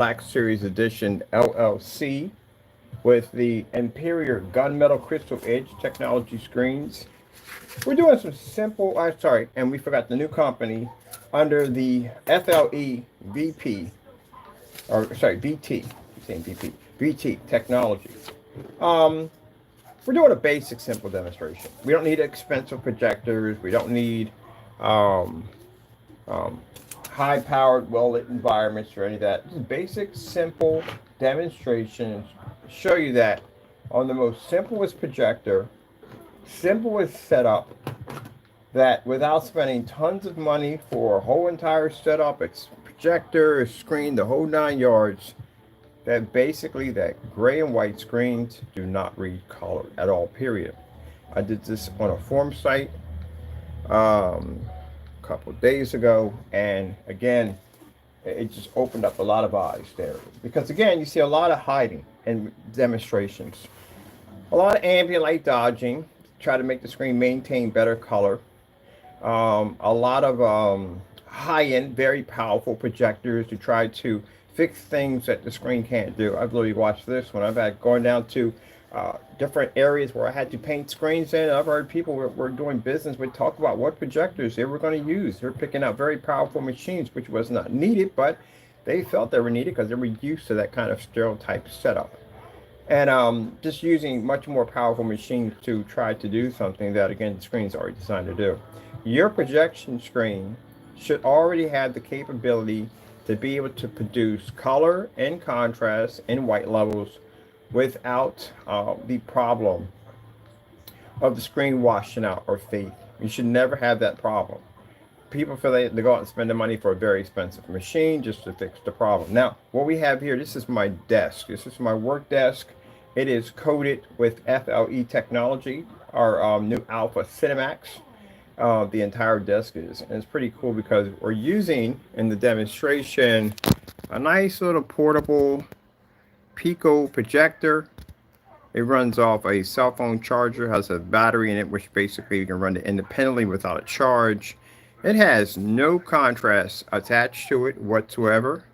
Black Series Edition LLC with the Imperial Gunmetal Crystal Edge technology screens. We're doing some simple, I'm sorry, and we forgot the new company under the FLE VP, or sorry, VT, I'm saying VP, VT technology. Um, we're doing a basic, simple demonstration. We don't need expensive projectors. We don't need um, um, high-powered, well-lit environments or any of that. Just basic, simple demonstrations. Show you that on the most simplest projector, simplest setup, that without spending tons of money for a whole entire setup, it's projector, screen, the whole 9 yards, that basically that gray and white screens do not read color at all, period. I did this on a forum site a couple of days ago, and again, it just opened up a lot of eyes there, because again, you see a lot of hiding in demonstrations, a lot of ambient light dodging, try to make the screen maintain better color. A lot of high-end, very powerful projectors to try to fix things that the screen can't do. I've literally watched this when I've had going down to different areas where I had to paint screens in. I've heard people were doing business would talk about what projectors they were going to use. They're picking out very powerful machines, which was not needed, but they felt they were needed because they were used to that kind of stereotype setup. And just using much more powerful machines to try to do something that, again, the screen's already designed to do. Your projection screen should already have the capability to be able to produce color and contrast and white levels without the problem of the screen washing out or fading. You should never have that problem. People feel they go out and spend the money for a very expensive machine just to fix the problem. Now, what we have here, this is my desk. This is my work desk. It is coated with FLE technology, our new Alpha CINEMAX. The entire desk is, and it's pretty cool because we're using in the demonstration a nice little portable Pico projector. It runs off a cell phone charger, has a battery in it, which basically you can run it independently without a charge. It has no contrast attached to it whatsoever.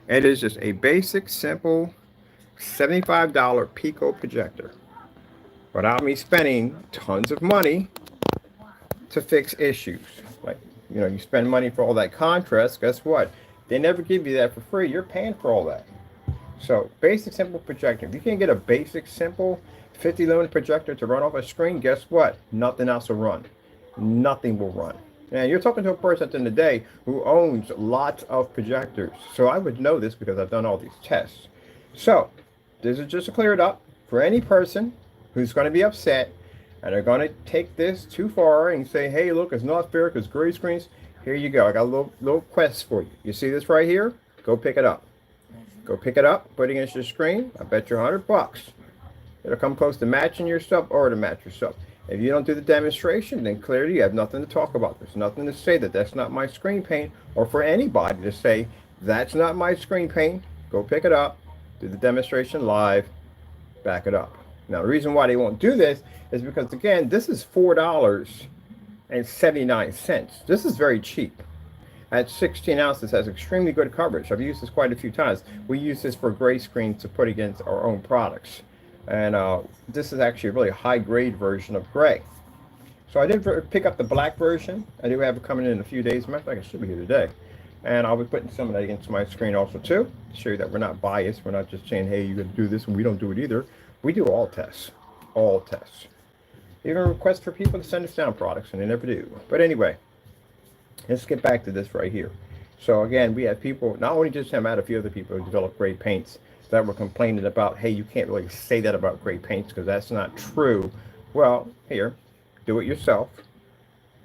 It is just a basic, simple $75 Pico projector without me spending tons of money to fix issues. Like, you know, you spend money for all that contrast, guess what? They never give you that for free. You're paying for all that. So, basic, simple projector. If you can get a basic, simple 50 lumen projector to run off a screen, guess what? Nothing else will run. Nothing will run. And you're talking to a person at the end of the day who owns lots of projectors. So I would know this because I've done all these tests. So, this is just to clear it up for any person who's going to be upset and are going to take this too far and say, hey, look, it's not fair because gray screens. Here you go. I got a little quest for you. You see this right here? Go pick it up. Go pick it up, put it against your screen. I bet you $100. It'll come close to matching your stuff or to match your stuff. If you don't do the demonstration, then clearly you have nothing to talk about. There's nothing to say that that's not my screen paint, or for anybody to say that's not my screen paint. Go pick it up, do the demonstration live, back it up. Now, the reason why they won't do this is because, again, this is $4.79. This is very cheap. At 16 ounces, has extremely good coverage. I've used this quite a few times. We use this for gray screens to put against our own products. And this is actually a really high-grade version of gray. So I did pick up the black version. I do have it coming in a few days. Matter of fact, it should be here today. And I'll be putting some of that against my screen also, too, to show you that we're not biased. We're not just saying, hey, you're going to do this, and we don't do it either. We do all tests. All tests. Even request for people to send us down products, and they never do. But anyway, let's get back to this right here. So again, we have people, not only just him, I had a few other people who develop great paints that were complaining about, hey, you can't really say that about great paints because that's not true. Well, here, do it yourself.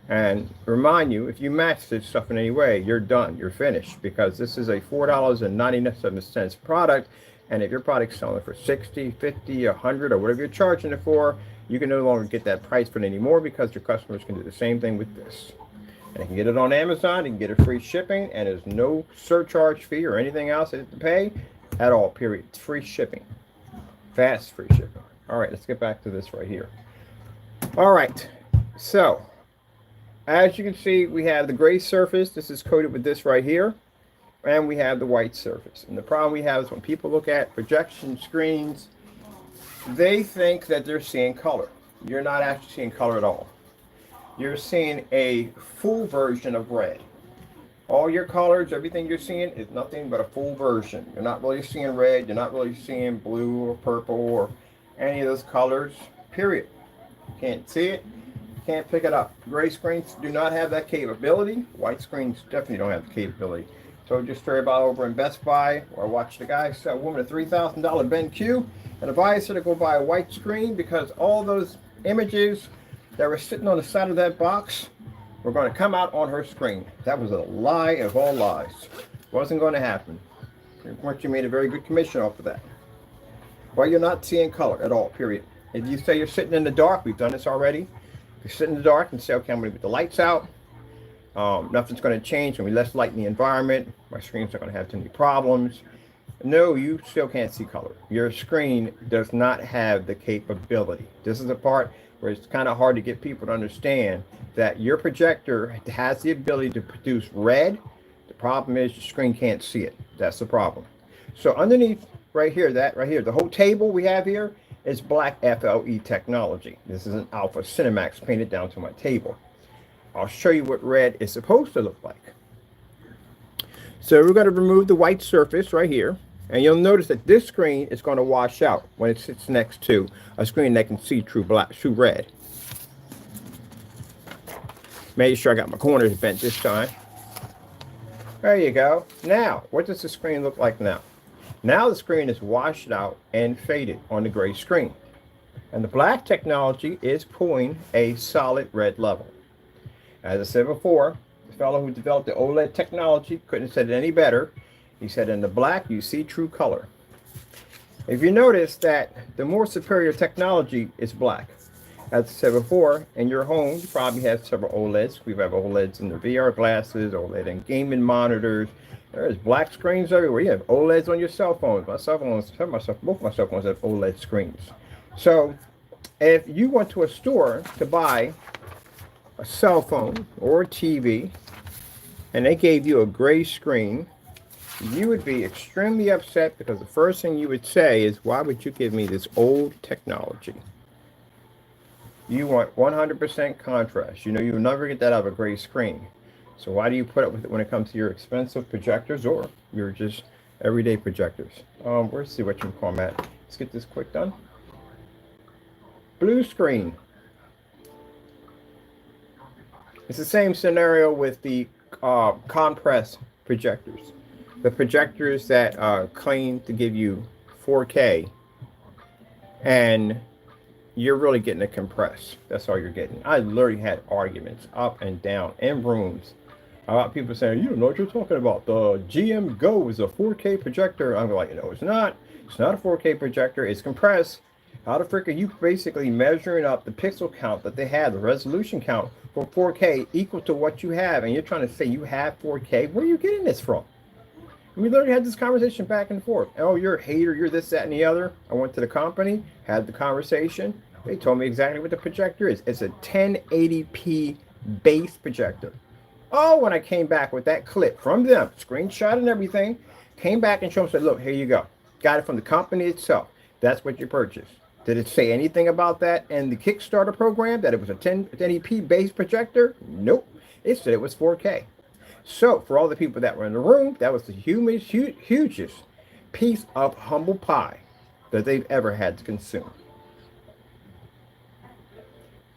And remind you, if you match this stuff in any way, you're done, you're finished, because this is a $4.97 product. And if your product's selling for 60, 50, 100, or whatever you're charging it for, you can no longer get that price for it anymore because your customers can do the same thing with this. And you can get it on Amazon, you can get it free shipping, and there's no surcharge fee or anything else that you have to pay at all, period. It's free shipping. Fast free shipping. All right, let's get back to this right here. All right, so as you can see, we have the gray surface. This is coated with this right here. and we have the white surface. And the problem we have is when people look at projection screens, they think that they're seeing color. You're not actually seeing color at all. You're seeing a full version of red. All your colors, everything you're seeing is nothing but a full version. You're not really seeing red, you're not really seeing blue or purple or any of those colors, period. You can't see it, you can't pick it up. Gray screens do not have that capability. White screens definitely don't have the capability. So just story about over in Best Buy, where I watched a guy sell a woman a $3,000 BenQ and advised her to go buy a white screen because all those images that were sitting on the side of that box were going to come out on her screen. That was a lie of all lies. Wasn't going to happen. You made a very good commission off of that. Well, you're not seeing color at all, period. If you say you're sitting in the dark, we've done this already. You sit in the dark and say, okay, I'm going to put the lights out. Nothing's going to change. There'll be less light in the environment. My screen's not going to have too many problems. No, you still can't see color. Your screen does not have the capability. This is the part where it's kind of hard to get people to understand that your projector has the ability to produce red. The problem is your screen can't see it. That's the problem. So underneath right here, the whole table we have here is black FLE technology. This is an alpha CINEMAX painted down to my table. I'll show you what red is supposed to look like. So we're going to remove the white surface right here. And you'll notice that this screen is going to wash out when it sits next to a screen that can see true red. Make sure I got my corners bent this time. There you go. Now, what does the screen look like now? Now the screen is washed out and faded on the gray screen. And the black technology is pulling a solid red level. As I said before, the fellow who developed the OLED technology couldn't have said it any better. He said in the black, you see true color. If you notice that the more superior technology is black. As I said before, in your home, you probably have several OLEDs. We have OLEDs in the VR glasses, OLED in gaming monitors. There's black screens everywhere. You have OLEDs on your cell phones. Both my cell phones have OLED screens. So if you went to a store to buy a cell phone or a TV, and they gave you a gray screen, you would be extremely upset because the first thing you would say is, why would you give me this old technology? You want 100% contrast. You know you'll never get that out of a gray screen. So why do you put up with it when it comes to your expensive projectors or your just everyday projectors? Let's see what you can call that. Let's get this quick done. Blue screen. It's the same scenario with the compressed projectors. The projectors that claim to give you 4K, and you're really getting it compressed. That's all you're getting. I literally had arguments up and down in rooms about people saying, you don't know what you're talking about. The GM Go is a 4K projector. I'm like, no, it's not. It's not a 4K projector. It's compressed. How the frick are you basically measuring up the pixel count that they have, the resolution count for 4K equal to what you have, and you're trying to say you have 4K? Where are you getting this from? We literally had this conversation back and forth. Oh, you're a hater, you're this, that, and the other. I went to the company, had the conversation. They told me exactly what the projector is. It's a 1080p base projector. Oh, when I came back with that clip from them, screenshot and everything, came back and showed them, said, look, here you go. Got it from the company itself. That's what you purchased. Did it say anything about that in the Kickstarter program, that it was a 1080p base projector? Nope. It said it was 4K. So, for all the people that were in the room, that was the hugest piece of humble pie that they've ever had to consume.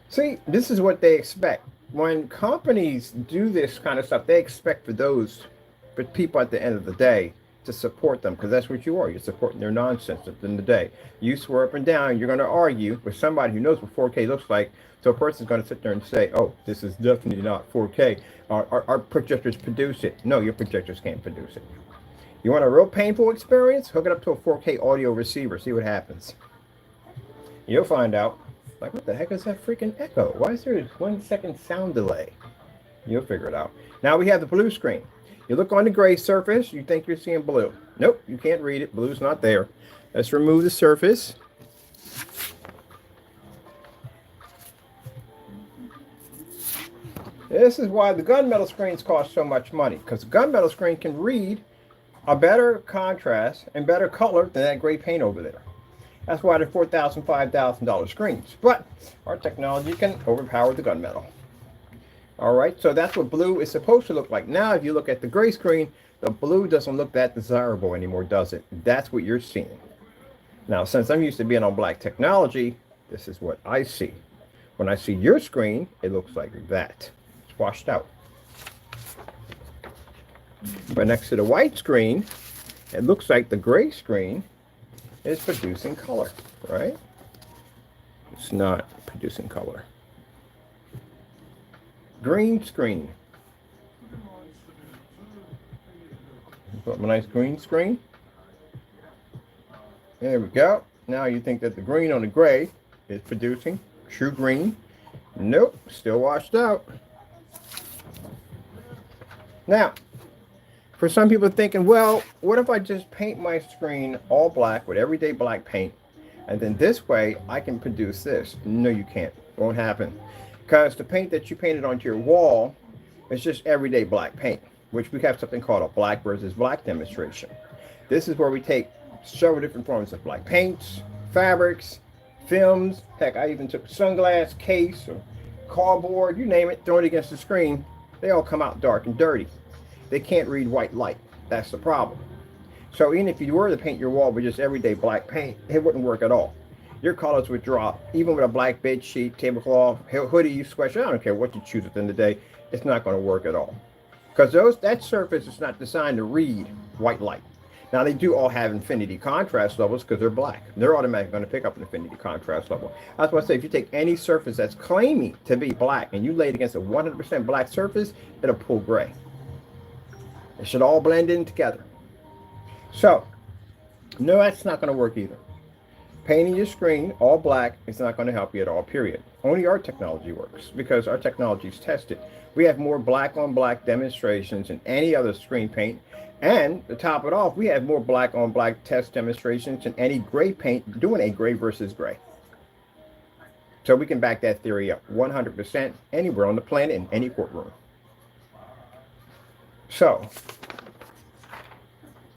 See, this is what they expect. When companies do this kind of stuff, they expect for people at the end of the day to support them, because that's what you are. You're supporting their nonsense at the end of the day. You swear up and down, you're going to argue with somebody who knows what 4K looks like. So a person's going to sit there and say, oh, this is definitely not 4K. Our projectors produce it. No, your projectors can't produce it. You want a real painful experience? Hook it up to a 4K audio receiver. See what happens. You'll find out. Like, what the heck is that freaking echo? Why is there a 1 second sound delay? You'll figure it out. Now we have the blue screen. You look on the gray surface, you think you're seeing blue. Nope, you can't read it. Blue's not there. Let's remove the surface. This is why the gunmetal screens cost so much money, because the gunmetal screen can read a better contrast and better color than that gray paint over there. That's why they're $4,000, $5,000 screens. But our technology can overpower the gunmetal. All right, so that's what blue is supposed to look like. Now, if you look at the gray screen, the blue doesn't look that desirable anymore, does it? That's what you're seeing. Now, since I'm used to being on black technology, this is what I see. When I see your screen, it looks like that. It's washed out. But next to the white screen, it looks like the gray screen is producing color, right? It's not producing color. Green screen. Put my nice green screen. There we go. Now you think that the green on the gray is producing true green. Nope, still washed out. Now, for some people thinking, well, what if I just paint my screen all black with everyday black paint, and then this way I can produce this? No, you can't. Won't happen. Because the paint that you painted onto your wall is just everyday black paint, which we have something called a black versus black demonstration. This is where we take several different forms of black paints, fabrics, films. Heck, I even took a sunglass case or cardboard, you name it, throw it against the screen. They all come out dark and dirty. They can't read white light. That's the problem. So even if you were to paint your wall with just everyday black paint, it wouldn't work at all. Your colors would drop. Even with a black bed sheet, tablecloth, hoodie, sweatshirt, I don't care what you choose at the end of the day, it's not going to work at all. Because that surface is not designed to read white light. Now, they do all have infinity contrast levels because they're black. They're automatically going to pick up an infinity contrast level. That's why I say if you take any surface that's claiming to be black and you lay it against a 100% black surface, it'll pull gray. It should all blend in together. So, no, that's not going to work either. Painting your screen all black is not going to help you at all, period. Only our technology works because our technology is tested. We have more black on black demonstrations than any other screen paint. And to top it off, we have more black on black test demonstrations than any gray paint doing a gray versus gray. So we can back that theory up 100% anywhere on the planet in any courtroom. So,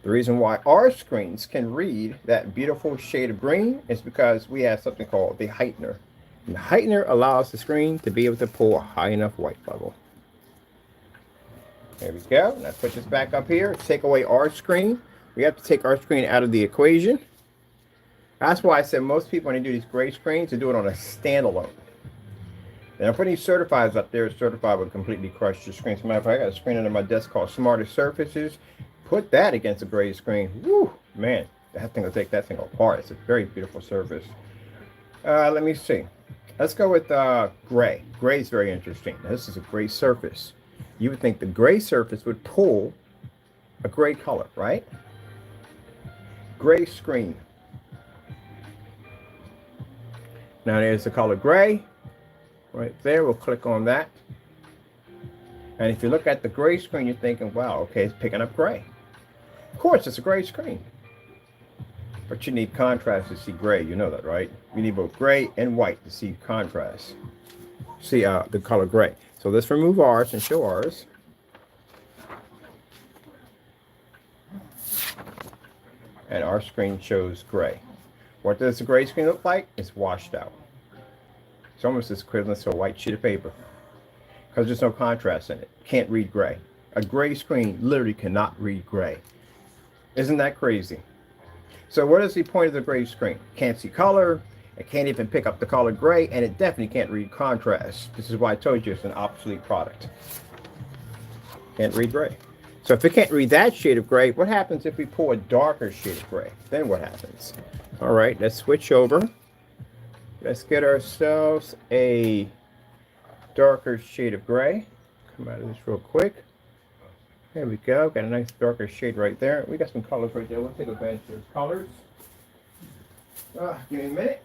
the reason why our screens can read that beautiful shade of green is because we have something called the heightener. And the heightener allows the screen to be able to pull a high enough white level. There we go. Let's put this back up here. Take away our screen. We have to take our screen out of the equation. That's why I said most people, when they do these gray screens, they do it on a standalone. And I'm putting certifieds up there. Certified would completely crush your screen. As a matter of fact, I got a screen under my desk called Smarter Surfaces. Put that against a gray screen. Woo, man, that thing will take that thing apart. It's a very beautiful surface. Let me see. Let's go with gray. Gray is very interesting. Now, this is a gray surface. You would think the gray surface would pull a gray color, right? Gray screen. Now there's the color gray. Right there, we'll click on that. And if you look at the gray screen, you're thinking, wow, okay, it's picking up gray. Of course, it's a gray screen. But you need contrast to see gray. You know that, right? You need both gray and white to see contrast. See the color gray. So let's remove ours and show ours. And our screen shows gray. What does the gray screen look like? It's washed out. It's almost as equivalent to a white sheet of paper because there's no contrast in it. Can't read gray. A gray screen literally cannot read gray. Isn't that crazy? So what is the point of the gray screen? Can't see color. It can't even pick up the color gray, and it definitely can't read contrast. This is why I told you it's an obsolete product. Can't read gray. So if it can't read that shade of gray, what happens if we pull a darker shade of gray? Then what happens? All right, let's switch over. Let's get ourselves a darker shade of gray. Come out of this real quick. There we go. Got a nice darker shade right there. We got some colors right there. We'll take advantage of those colors. Give me a minute.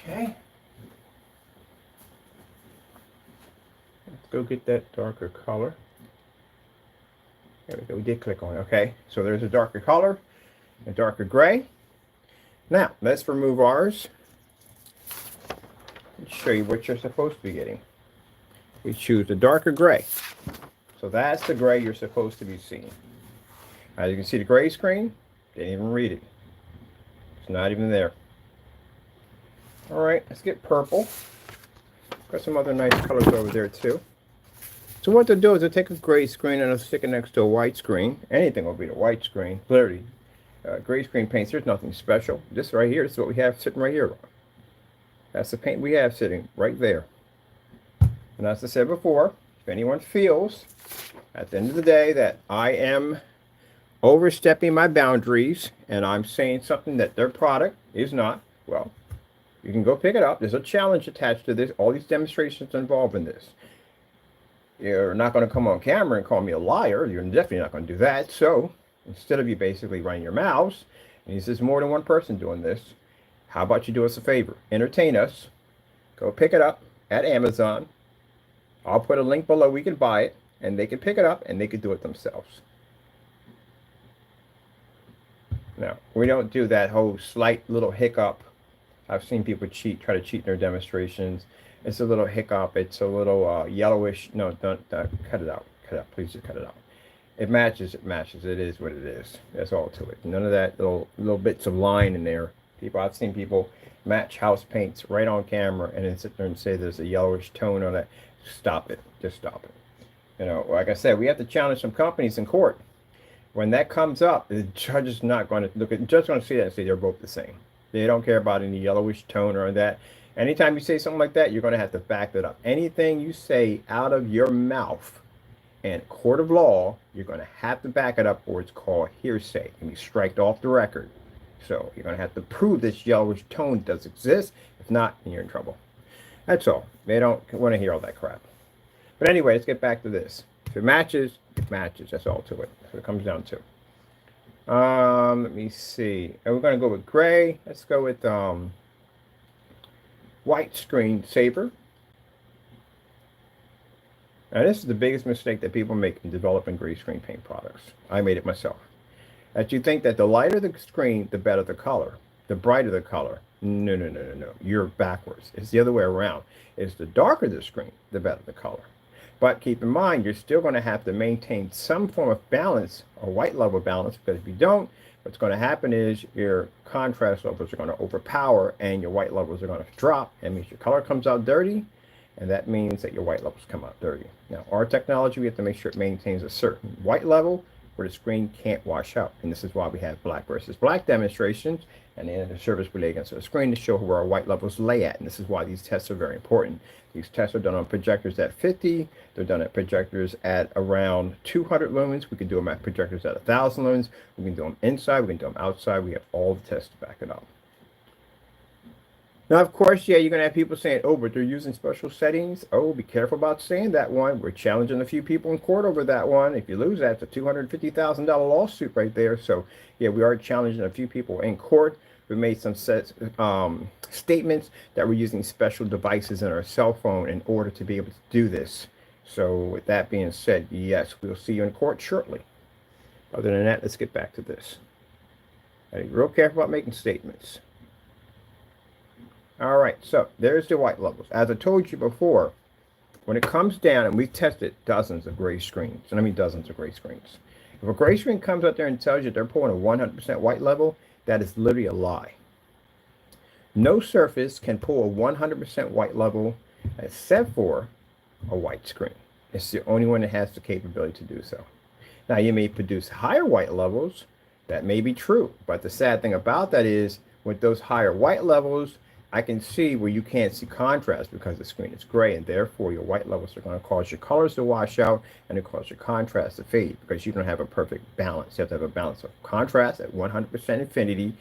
Okay. Let's go get that darker color. There we go. We did click on it. Okay. So there's a darker color, a darker gray. Now, let's remove ours. Let's show you what you're supposed to be getting. We choose the darker gray. So that's the gray you're supposed to be seeing. As you can see, the gray screen, didn't even read it. It's not even there. All right, let's get purple. Got some other nice colors over there too. So what they'll do is they'll take a gray screen and they'll stick it next to a white screen. Anything will be the white screen. Clearly, gray screen paints, there's nothing special. This right here, this is what we have sitting right here. That's the paint we have sitting right there. And as I said before, if anyone feels at the end of the day that I am overstepping my boundaries and I'm saying something that their product is not, well, you can go pick it up. There's a challenge attached to this. All these demonstrations involved in this. You're not going to come on camera and call me a liar. You're definitely not going to do that. So instead of you basically running your mouths, and this is more than one person doing this, how about you do us a favor? Entertain us. Go pick it up at Amazon. I'll put a link below. We can buy it, and they can pick it up, and they can do it themselves. Now, we don't do that whole slight little hiccup. I've seen people try to cheat in their demonstrations. It's a little hiccup. It's a little yellowish. No, don't cut it out. Cut it out. Please just cut it out. It matches. It matches. It is what it is. That's all to it. None of that little bits of line in there. I've seen people match house paints right on camera and then sit there and say there's a yellowish tone on it. Stop it. Just stop it. You know, like I said, we have to challenge some companies in court. When that comes up, the judge is not going to look at. The judge is going to see that and say they're both the same. They don't care about any yellowish tone or that. Anytime you say something like that, you're going to have to back that up. Anything you say out of your mouth in court of law, you're going to have to back it up, or it's called hearsay. It can be striked off the record. So you're going to have to prove this yellowish tone does exist. If not, you're in trouble. That's all. They don't want to hear all that crap. But anyway, let's get back to this. If it matches, it matches. That's all to it. That's what it comes down to. Let me see. And we're going to go with gray. Let's go with white screen saber. Now, this is the biggest mistake that people make in developing gray screen paint products. I made it myself. That you think that the lighter the screen, the better the color, the brighter the color. No, no, no, no, no. You're backwards. It's the other way around. It's the darker the screen, the better the color. But keep in mind, you're still going to have to maintain some form of balance, a white level balance, because if you don't, what's going to happen is your contrast levels are going to overpower and your white levels are going to drop. That means your color comes out dirty, and that means that your white levels come out dirty. Now, our technology, we have to make sure it maintains a certain white level where the screen can't wash out. And this is why we have black versus black demonstrations and then the surface we lay against the screen to show where our white levels lay at. And this is why these tests are very important. These tests are done on projectors at 50. They're done at projectors at around 200 lumens. We can do them at projectors at 1,000 lumens. We can do them inside. We can do them outside. We have all the tests to back it up. Now, of course, yeah, you're going to have people saying, oh, but they're using special settings. Oh, be careful about saying that one. We're challenging a few people in court over that one. If you lose that, it's a $250,000 lawsuit right there. So, yeah, we are challenging a few people in court. We made some statements that we're using special devices in our cell phone in order to be able to do this. So, with that being said, yes, we'll see you in court shortly. Other than that, let's get back to this. Be real careful about making statements. All right, so there's the white levels. As I told you before, when it comes down, and we've tested dozens of gray screens, and I mean dozens of gray screens. If a gray screen comes out there and tells you they're pulling a 100% white level, that is literally a lie. No surface can pull a 100% white level except for a white screen. It's the only one that has the capability to do so. Now, you may produce higher white levels. That may be true, but the sad thing about that is with those higher white levels, I can see where you can't see contrast because the screen is gray, and therefore your white levels are going to cause your colors to wash out and it cause your contrast to fade because you don't have a perfect balance. You have to have a balance of contrast at 100% infinity,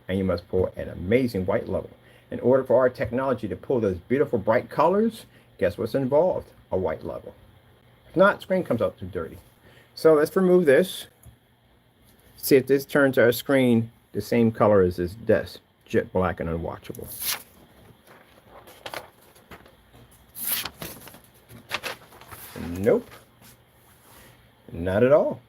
and you must pull an amazing white level. In order for our technology to pull those beautiful bright colors, guess what's involved? A white level. If not, screen comes out too dirty. So let's remove this. See if this turns our screen the same color as this desk, jet black and unwatchable. Nope, not at all.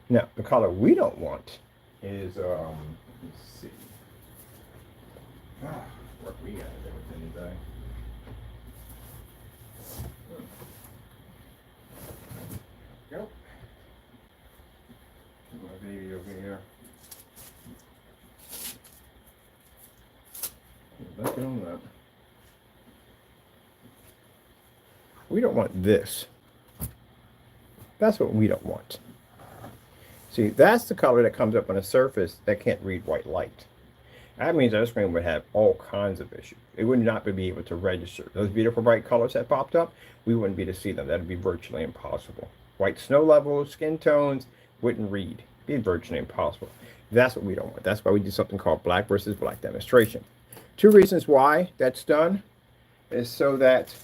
Now, the color we don't want is, let's see. What we got there with anybody? Film that. We don't want this. That's what we don't want. See, that's the color that comes up on a surface that can't read white light. That means our screen would have all kinds of issues. It would not be able to register. Those beautiful bright colors that popped up, we wouldn't be able to see them. That would be virtually impossible. White snow levels, skin tones, wouldn't read. Be virtually impossible. That's what we don't want. That's why we do something called black versus black demonstration. Two reasons why that's done is so that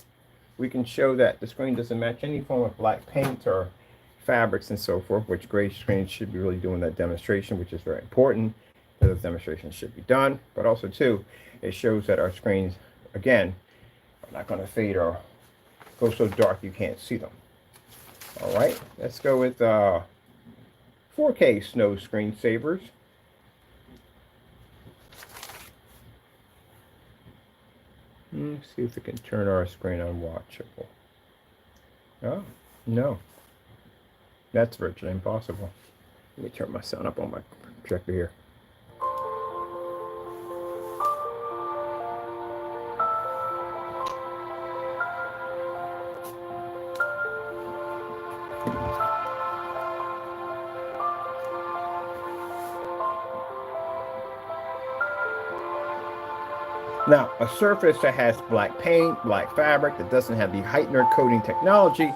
we can show that the screen doesn't match any form of black paint or fabrics and so forth, which gray screens should be really doing that demonstration, which is very important. Those demonstrations should be done, but also too, it shows that our screens, again, are not going to fade or go so dark you can't see them. All right, let's go with 4K snow screensavers. Let's see if we can turn our screen unwatchable. Oh, no. That's virtually impossible. Let me turn my sound up on my projector here. Now, a surface that has black paint, black fabric, that doesn't have the heightener coating technology,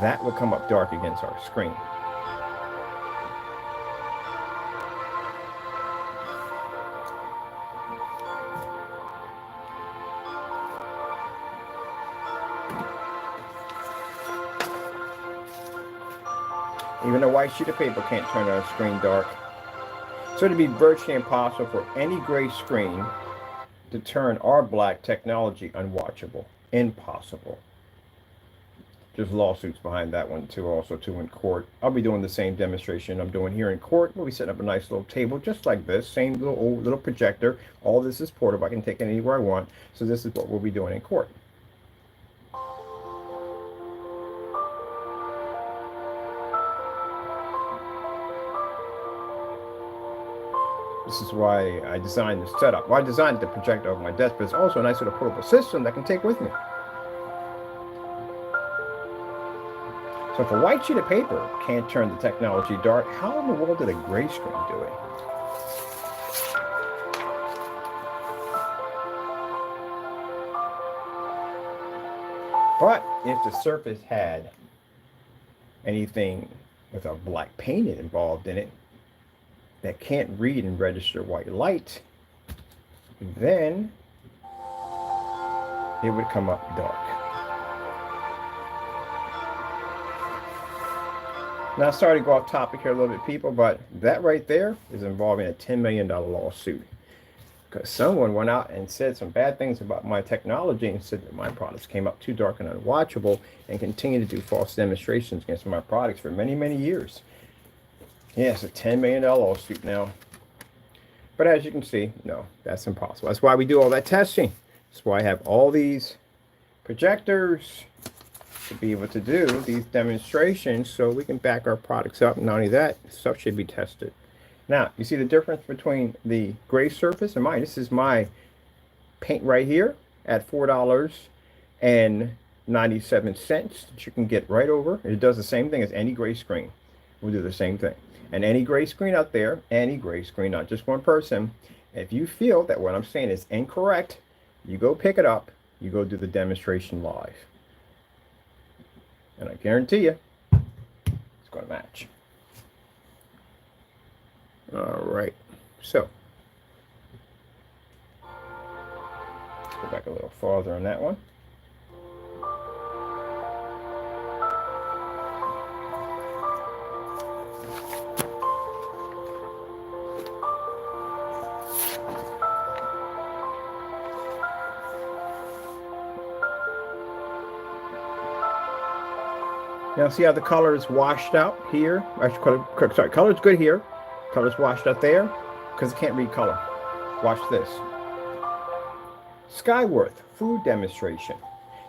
that will come up dark against our screen. Even a white sheet of paper can't turn our screen dark. So it'd be virtually impossible for any gray screen to turn our black technology unwatchable. Impossible. There's lawsuits behind that one too, also too in court. I'll be doing the same demonstration I'm doing here in court. We'll be setting up a nice little table just like this, same little old little projector. All this is portable. I can take it anywhere I want. So this is what we'll be doing in court. This is why I designed this setup. Well, I designed the projector over my desk, but it's also a nice little portable system that I can take with me. So if a white sheet of paper can't turn the technology dark, how in the world did a gray screen do it? But if the surface had anything with a black paint involved in it that can't read and register white light, then it would come up dark. Now, sorry to go off topic here a little bit, people, but that right there is involving a $10 million lawsuit. Because someone went out and said some bad things about my technology and said that my products came up too dark and unwatchable and continued to do false demonstrations against my products for many, many years. Yeah, it's a $10 million lawsuit now. But as you can see, no, that's impossible. That's why we do all that testing. That's why I have all these projectors to be able to do these demonstrations so we can back our products up. Not only that, stuff should be tested. Now, you see the difference between the gray surface and mine. This is my paint right here at $4.97 that you can get right over. It does the same thing as any gray screen. We'll do the same thing. And any gray screen out there, any gray screen, not just one person, if you feel that what I'm saying is incorrect, you go pick it up, you go do the demonstration live. And I guarantee you, it's going to match. All right, so let's go back a little farther on that one. Now see how the color is washed out here? Actually, color is good here. Color's washed out there because it can't read color. Watch this. Skyworth food demonstration.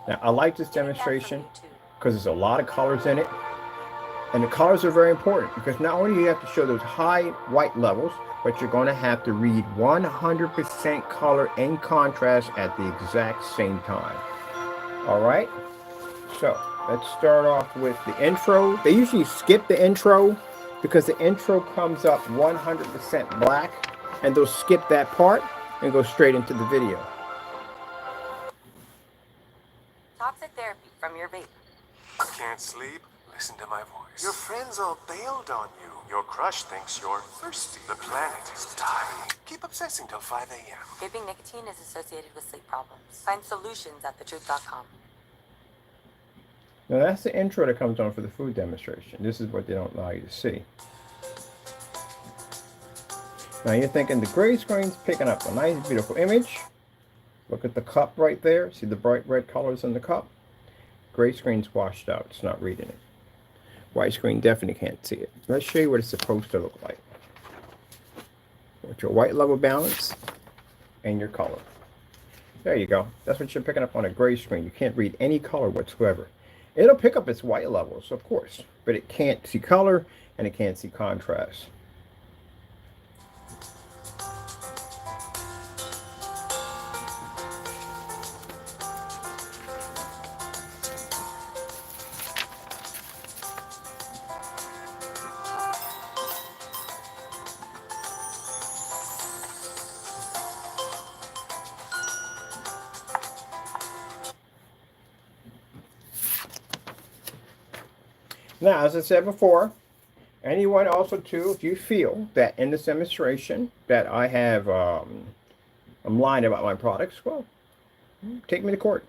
Now I like this demonstration because there's a lot of colors in it. And the colors are very important because not only do you have to show those high white levels, but you're going to have to read 100% color and contrast at the exact same time. All right, so let's start off with the intro. They usually skip the intro because the intro comes up 100% black, and they'll skip that part and go straight into the video. Toxic therapy from your vape. Can't sleep? Listen to my voice. Your friends all bailed on you. Your crush thinks you're thirsty. The planet is dying. Keep obsessing till 5 a.m. Vaping nicotine is associated with sleep problems. Find solutions at thetruth.com. Now that's the intro that comes on for the food demonstration. This is what they don't allow you to see. Now you're thinking the gray screen's picking up a nice beautiful image. Look at the cup right there. See the bright red colors in the cup? Gray screen's washed out. It's not reading it. White screen definitely can't see it. Let's show you what it's supposed to look like. With your white level balance and your color. There you go. That's what you're picking up on a gray screen. You can't read any color whatsoever. It'll pick up its white levels, of course, but it can't see color and it can't see contrast. Now, as I said before, anyone also too, if you feel that in this demonstration that I have, I'm lying about my products, well, take me to court.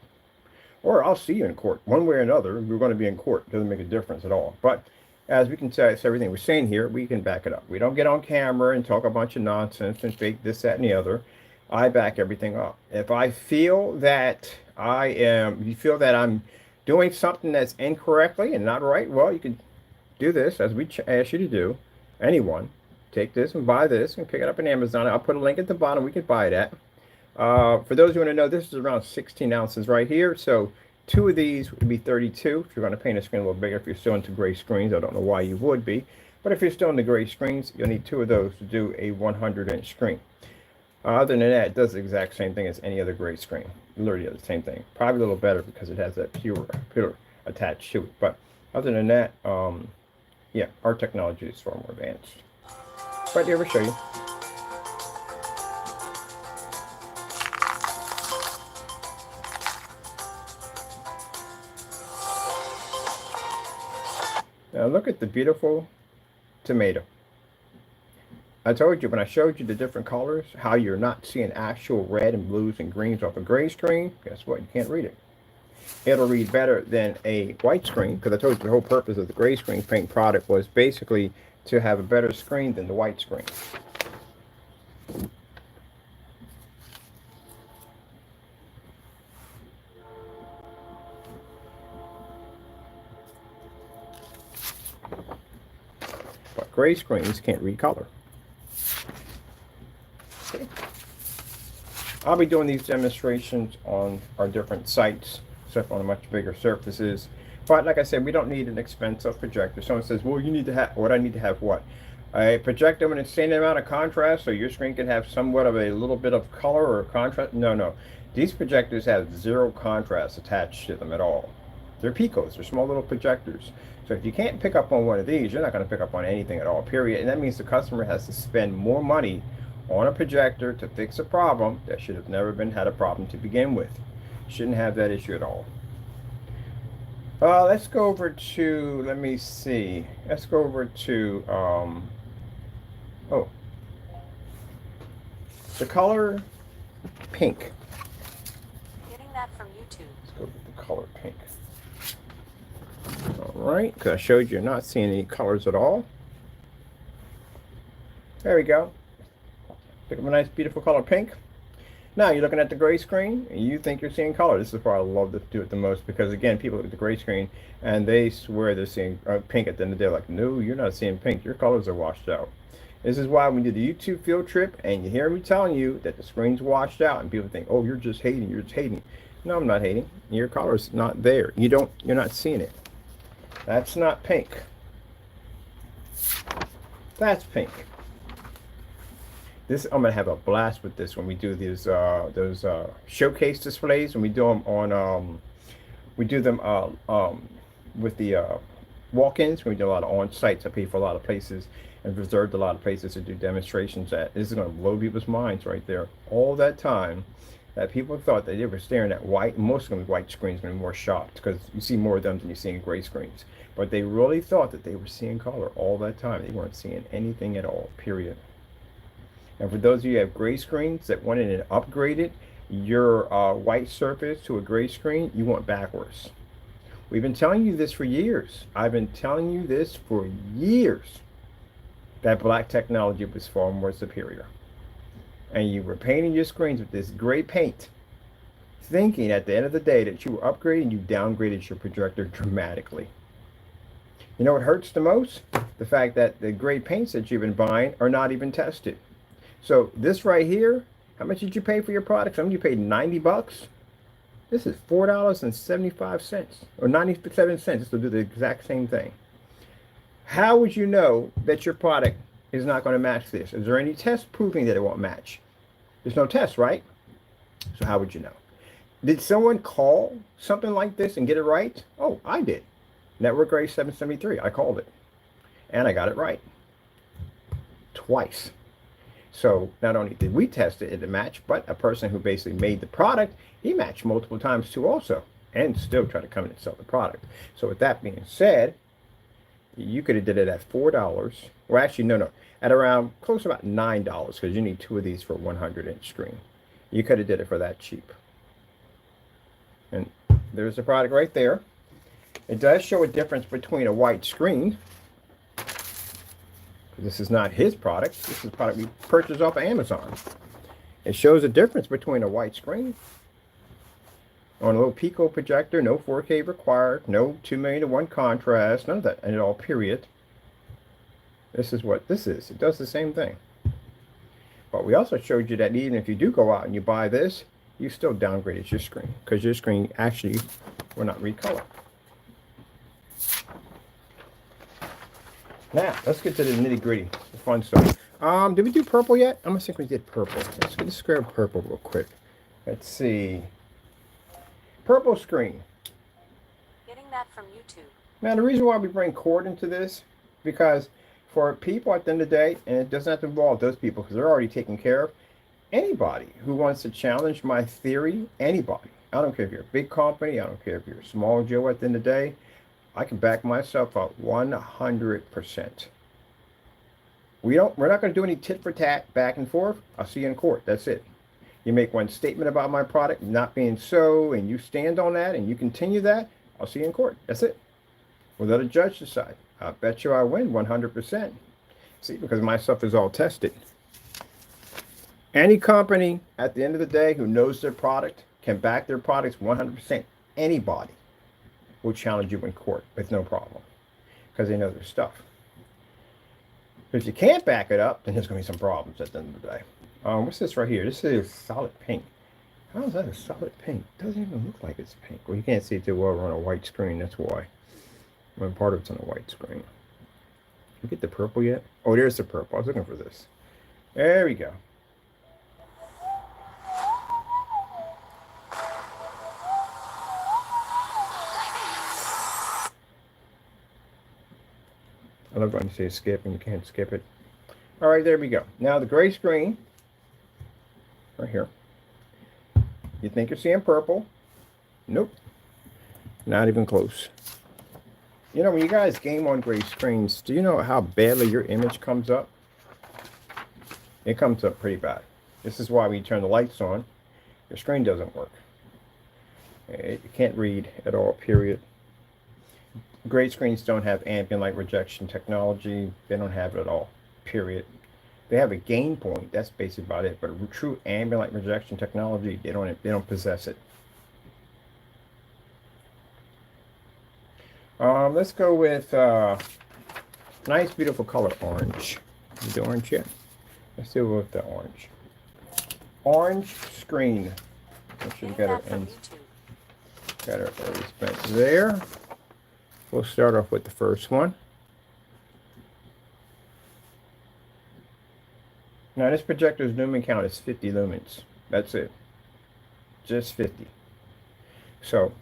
Or I'll see you in court. One way or another, we're going to be in court. It doesn't make a difference at all. But as we can say, it's everything we're saying here, we can back it up. We don't get on camera and talk a bunch of nonsense and fake this, that, and the other. I back everything up. If I feel that you feel that I'm doing something that's incorrectly and not right, well, you can do this as we ask you to do. Anyone, take this and buy this and pick it up on Amazon. I'll put a link at the bottom. We can buy that. For those who want to know, this is around 16 ounces right here. So 2 of these would be 32. If you're going to paint a screen a little bigger, if you're still into gray screens, I don't know why you would be. But if you're still into gray screens, you'll need 2 of those to do a 100-inch screen. Other than that, it does the exact same thing as any other gray screen. Literally the same thing. Probably a little better because it has that pillar attached to it. But other than that, yeah, our technology is far more advanced. But here we show you. Now look at the beautiful tomato. I told you when I showed you the different colors, how you're not seeing actual red and blues and greens off a gray screen. Guess what? You can't read it. It'll read better than a white screen, because I told you the whole purpose of the gray screen paint product was basically to have a better screen than the white screen. But gray screens can't read color. Okay. I'll be doing these demonstrations on our different sites, except on much bigger surfaces. But like I said, we don't need an expensive projector. Someone says, well, you need to have, what I need to have what? A projector with an insane amount of contrast, so your screen can have somewhat of a little bit of color or contrast? No. These projectors have 0 contrast attached to them at all. They're Picos, they're small little projectors. So if you can't pick up on one of these, you're not going to pick up on anything at all, period. And that means the customer has to spend more money on a projector to fix a problem that should have never had a problem to begin with. Shouldn't have that issue at all. Let's go over to, let me see. Let's go over to, the color pink. Getting that from YouTube. Let's go with the color pink. All right, because I showed you not seeing any colors at all. There we go. Pick up a nice, beautiful color pink. Now you're looking at the gray screen and you think you're seeing color. This is where I love to do it the most, because again, people look at the gray screen and they swear they're seeing pink at the end of the day. Like, no, you're not seeing pink. Your colors are washed out. This is why when you do the YouTube field trip and you hear me telling you that the screen's washed out and people think, oh, you're just hating, you're just hating. No, I'm not hating. Your color's not there. You're not seeing it. That's not pink. That's pink. This, I'm gonna have a blast with this when we do these those showcase displays. When we do them on we do them with the walk-ins. When we do a lot of on-sites. I pay for a lot of places and reserved a lot of places to do demonstrations at. This is gonna blow people's minds right there. All that time that people thought that they were staring at white, most of them white screens, gonna be more shocked because you see more of them than you see in gray screens. But they really thought that they were seeing color all that time. They weren't seeing anything at all, period. And for those of you who have gray screens that wanted and upgraded your white surface to a gray screen, you went backwards. We've been telling you this for years. I've been telling you this for years, that black technology was far more superior. And you were painting your screens with this gray paint, thinking at the end of the day that you were upgrading. You downgraded your projector dramatically. You know what hurts the most? The fact that the gray paints that you've been buying are not even tested. So this right here, how much did you pay for your product? Some of you paid 90 bucks. This is $4.75 or 97 cents. This will do the exact same thing. How would you know that your product is not going to match this? Is there any test proving that it won't match? There's no test, right? So how would you know? Did someone call something like this and get it right? Oh, I did. Network Grade 773. I called it. And I got it right. Twice. So not only did we test it to match, but a person who basically made the product, he matched multiple times too also, and still try to come in and sell the product. So with that being said, you could have did it at $4. Well, actually, no, at around close to about $9, because you need 2 of these for a 100-inch screen. You could have did it for that cheap. And there's the product right there. It does show a difference between a white screen. This is not his product. This is a product we purchased off of Amazon. It shows a difference between a white screen on a little Pico projector, no 4K required, no 2:1 contrast, none of that at all, period. This is what this is. It does the same thing. But we also showed you that even if you do go out and you buy this, you still downgraded your screen because your screen actually will not read color. Now, let's get to the nitty-gritty, the fun stuff. Did we do purple yet? I'm gonna think we did purple. Let's grab purple real quick. Let's see. Purple screen. Getting that from YouTube. Now, the reason why we bring cord into this, because for people at the end of the day, and it doesn't have to involve those people because they're already taken care of, anybody who wants to challenge my theory, anybody. I don't care if you're a big company, I don't care if you're a small Joe at the end of the day, I can back myself up 100%. We're not going to do any tit for tat back and forth. I'll see you in court. That's it. You make one statement about my product not being so, and you stand on that, and you continue that, I'll see you in court. That's it. We'll let a judge decide. I bet you I win 100%. See, because my stuff is all tested. Any company at the end of the day who knows their product can back their products 100%. Anybody will challenge you in court with no problem because they know their stuff. If you can't back it up, then there's going to be some problems at the end of the day. What's this right here? This is solid pink. How is that a solid pink? It doesn't even look like it's pink. Well, you can't see it too well on a white screen. That's why. When part of it's on a white screen. You get the purple yet? Oh, there's the purple. I was looking for this. There we go. I love when you say skip and you can't skip it. All right, there we go. Now the gray screen, right here. You think you're seeing purple? Nope. Not even close. You know, when you guys game on gray screens, do you know how badly your image comes up? It comes up pretty bad. This is why when you turn the lights on, your screen doesn't work. You can't read at all, period. Gray screens don't have ambient light rejection technology. They don't have it at all, period. They have a gain point. That's basically about it. But a true ambient light rejection technology, they don't possess it. Let's go with nice, beautiful color orange. Is the orange yet? Let's do with the orange. Orange screen. Make sure we got our ends. Got our spent there. We'll start off with the first one. Now this projector's lumen count is 50 lumens. That's it. Just 50. So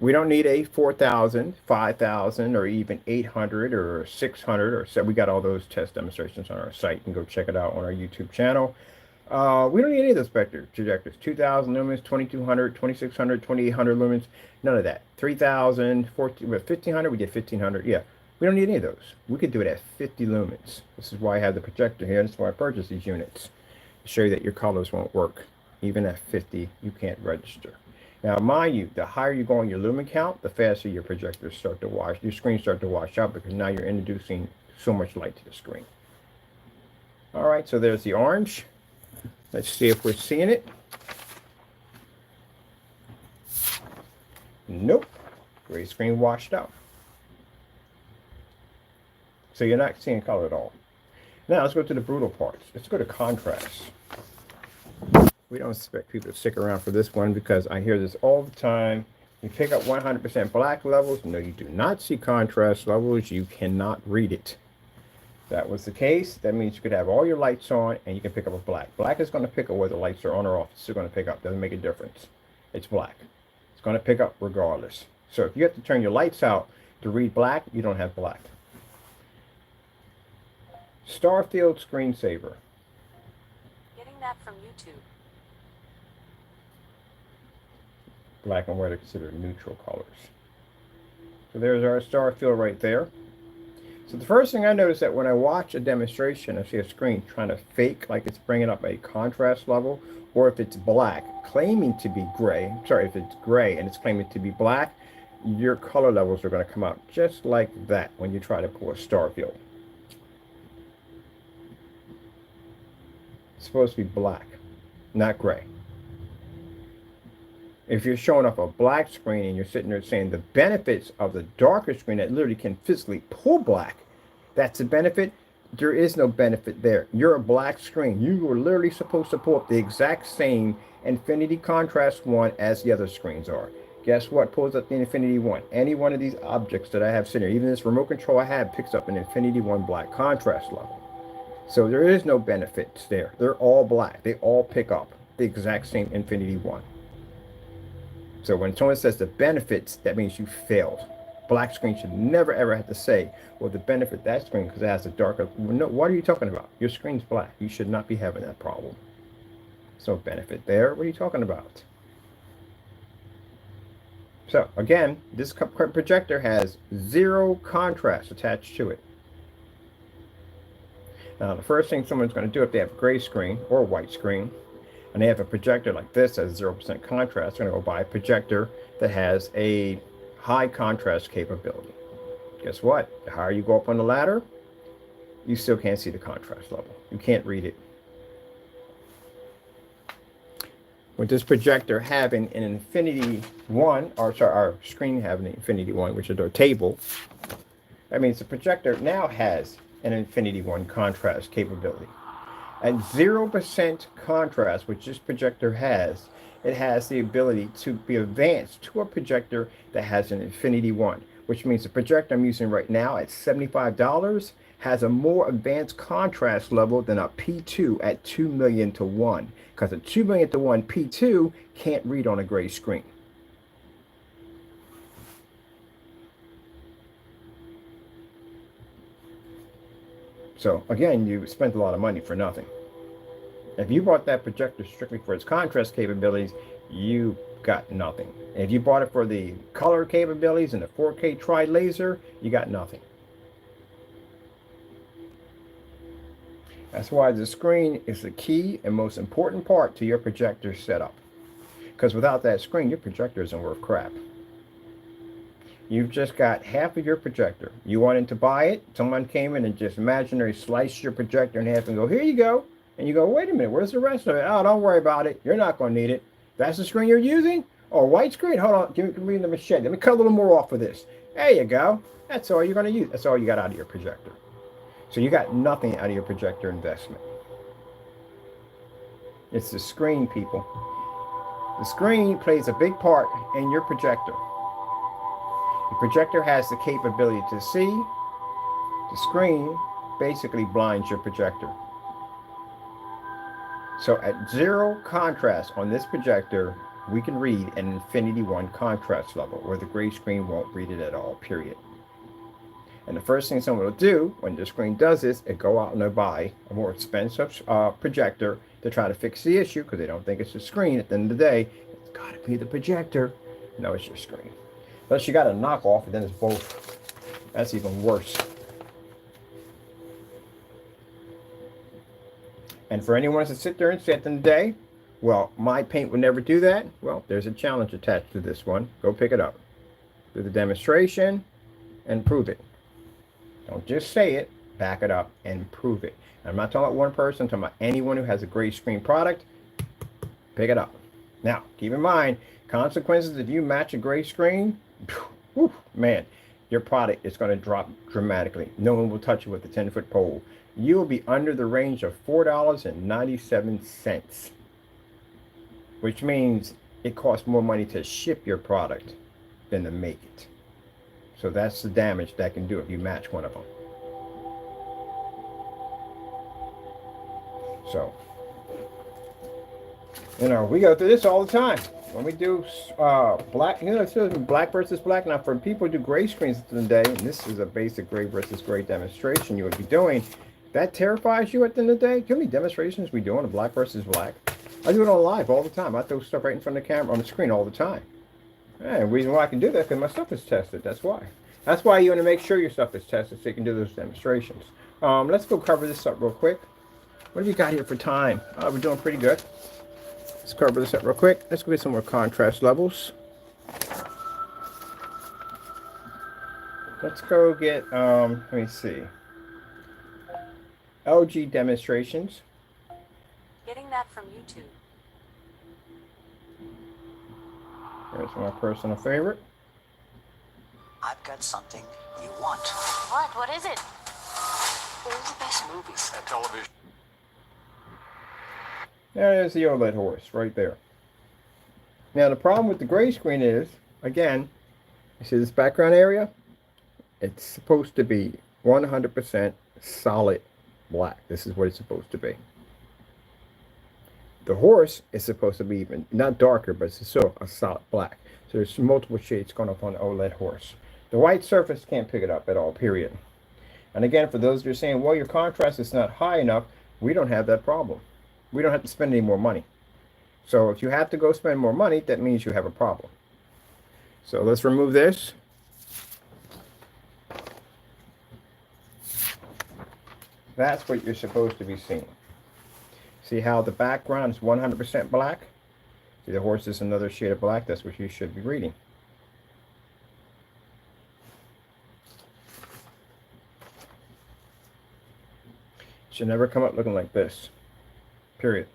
we don't need a 4,000, 5,000, or even 800 or 600 or so. We got all those test demonstrations on our site. You can go check it out on our YouTube channel. We don't need any of those projectors. 2,000 lumens, 2,200, 2,600, 2,800 lumens. None of that. 3,000, 1,500. We did 1,500. Yeah. We don't need any of those. We could do it at 50 lumens. This is why I have the projector here. This is why I purchased these units. To show you that your colors won't work. Even at 50, you can't register. Now, mind you, the higher you go on your lumen count, the faster your projectors start to wash. Your screens start to wash out because now you're introducing so much light to the screen. All right, so there's the orange. Let's see if we're seeing it. Nope. Gray screen washed out. So you're not seeing color at all. Now let's go to the brutal parts. Let's go to contrast. We don't expect people to stick around for this one because I hear this all the time. You pick up 100% black levels. No, you do not see contrast levels. You cannot read it. If that was the case, that means you could have all your lights on and you can pick up a black. Black is going to pick up whether the lights are on or off. It's still going to pick up. Doesn't make a difference. It's black. It's going to pick up regardless. So if you have to turn your lights out to read black, you don't have black. Starfield screensaver. Getting that from YouTube. Black and white are considered neutral colors. So there's our Starfield right there. So the first thing I notice that when I watch a demonstration, I see a screen trying to fake like it's bringing up a contrast level, or if it's black, claiming to be gray. Sorry, if it's gray and it's claiming to be black, your color levels are going to come out just like that when you try to pull a Starfield. It's supposed to be black, not gray. If you're showing up a black screen and you're sitting there saying the benefits of the darker screen that literally can physically pull black, that's a benefit. There is no benefit there. You're a black screen. You were literally supposed to pull up the exact same infinity contrast one as the other screens are. Guess what pulls up the infinity one? Any one of these objects that I have sitting here, even this remote control I have, picks up an infinity one black contrast level. So there is no benefits there. They're all black. They all pick up the exact same infinity one. So when someone says the benefits, that means you failed. Black screen should never ever have to say, well, the benefit that screen because it has a darker. No, what are you talking about? Your screen's black. You should not be having that problem. There's no benefit there. What are you talking about? So again, this projector has zero contrast attached to it. Now, the first thing someone's going to do if they have a gray screen or a white screen, and they have a projector like this that has 0% contrast, they're going to go buy a projector that has a high contrast capability. Guess what? The higher you go up on the ladder, you still can't see the contrast level. You can't read it. With this projector having an infinity one, or sorry, our screen having an infinity one, which is our table, that means the projector now has an infinity one contrast capability. At 0% contrast, which this projector has, it has the ability to be advanced to a projector that has an infinity one, which means the projector I'm using right now at $75 has a more advanced contrast level than a P2 at 2 million to 1, because a 2 million to 1 P2 can't read on a gray screen. So again, you spent a lot of money for nothing. If you bought that projector strictly for its contrast capabilities, you got nothing. And if you bought it for the color capabilities and the 4K tri-laser, you got nothing. That's why the screen is the key and most important part to your projector setup. Because without that screen, your projector isn't worth crap. You've just got half of your projector. You wanted to buy it, someone came in and just imaginary sliced your projector in half and go, here you go. And you go, wait a minute, where's the rest of it? Oh, don't worry about it. You're not going to need it. That's the screen you're using? Oh, white screen? Hold on, give me the machete. Let me cut a little more off of this. There you go. That's all you're going to use. That's all you got out of your projector. So you got nothing out of your projector investment. It's the screen, people. The screen plays a big part in your projector. The projector has the capability to see. The screen basically blinds your projector. So at 0 contrast on this projector, we can read an infinity 1 contrast level where the gray screen won't read it at all, period. And the first thing someone will do when the screen does this is go out and they'll buy a more expensive projector to try to fix the issue because they don't think it's the screen. At the end of the day, it's got to be the projector. No, it's your screen. Unless you got a knockoff, and then it's both. That's even worse. And for anyone to sit there and say at the end of the day, well, my paint would never do that. Well, there's a challenge attached to this one. Go pick it up. Do the demonstration and prove it. Don't just say it, back it up and prove it. And I'm not talking about one person, I'm talking about anyone who has a gray screen product. Pick it up. Now, keep in mind, consequences if you match a gray screen, whew, man, your product is going to drop dramatically. No one will touch it with a 10-foot pole. You will be under the range of $4.97, which means it costs more money to ship your product than to make it. So that's the damage that can do if you match one of them. So, you know, we go through this all the time. When we do black, you know, it's black versus black. Now, for people who do gray screens today, and this is a basic gray versus gray demonstration you would be doing, that terrifies you at the end of the day. How many demonstrations we do on a black versus black? I do it on live all the time. I throw stuff right in front of the camera on the screen all the time. And the reason why I can do that is because my stuff is tested. That's why. That's why you want to make sure your stuff is tested so you can do those demonstrations. Let's go cover this up real quick. What have we got here for time? We're doing pretty good. Let's cover this up real quick. Let's go get some more contrast levels. Let's go get, let me see. LG demonstrations. Getting that from YouTube. Here's my personal favorite. I've got something you want. What? What is it? All the best movies and television. There's the OLED horse right there. Now the problem with the gray screen is, again, you see this background area? It's supposed to be 100% solid black. This is what it's supposed to be. The horse is supposed to be even, not darker, but it's still a solid black. So there's multiple shades going up on the OLED horse. The white surface can't pick it up at all, period. And again, for those who are saying, well, your contrast is not high enough, we don't have that problem. We don't have to spend any more money. So if you have to go spend more money, that means you have a problem. So let's remove this. That's what you're supposed to be seeing. See how the background is 100% black? See, the horse is another shade of black. That's what you should be reading. It should never come up looking like this. Period.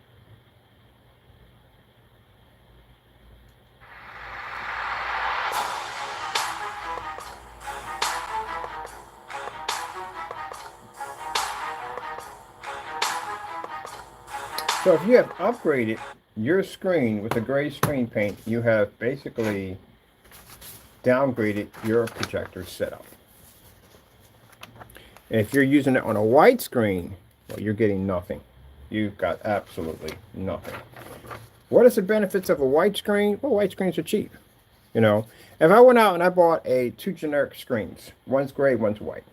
So if you have upgraded your screen with a gray screen paint, you have basically downgraded your projector setup. And if you're using it on a white screen, well, you're getting nothing. You've got absolutely nothing. What is the benefits of a white screen? Well, white screens are cheap. You know, if I went out and I bought two generic screens, one's gray, one's white.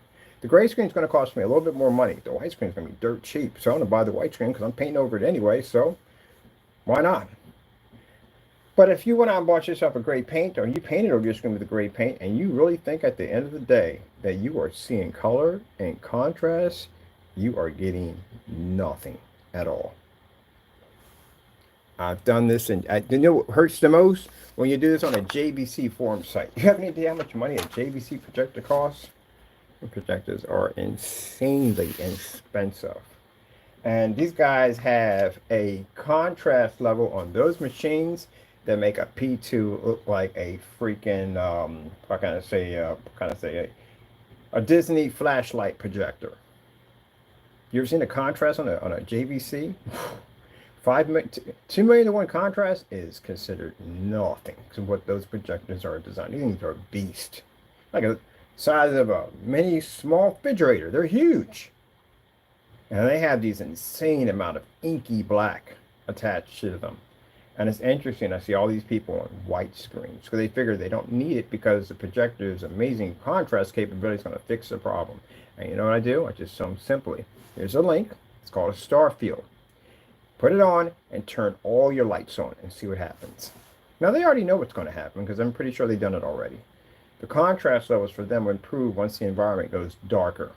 The gray screen is going to cost me a little bit more money. The white screen is going to be dirt cheap. So I'm going to buy the white screen because I'm painting over it anyway. So why not? But if you went out and bought yourself a gray paint, or you painted over your screen with a gray paint, and you really think at the end of the day that you are seeing color and contrast, you are getting nothing at all. I've done this, and you know what hurts the most? When you do this on a JVC forum site. You have any idea how much money a JVC projector costs? The projectors are insanely expensive. And these guys have a contrast level on those machines that make a P2 look like a freaking, how can I say, a Disney flashlight projector. You ever seen the contrast on a JVC? 2 million to 1 contrast is considered nothing to what those projectors are designed. These things are a beast. Like a size of a mini small refrigerator. They're huge. And they have these insane amount of inky black. attached to them. And it's interesting, I see all these people on white screens because they figure they don't need it because the projector's amazing contrast capability is going to fix the problem. And you know what I do? I just show them simply. Here's a link. It's called a star field. Put it on and turn all your lights on and see what happens. Now they already know what's going to happen because I'm pretty sure they've done it already. The contrast levels for them will improve once the environment goes darker.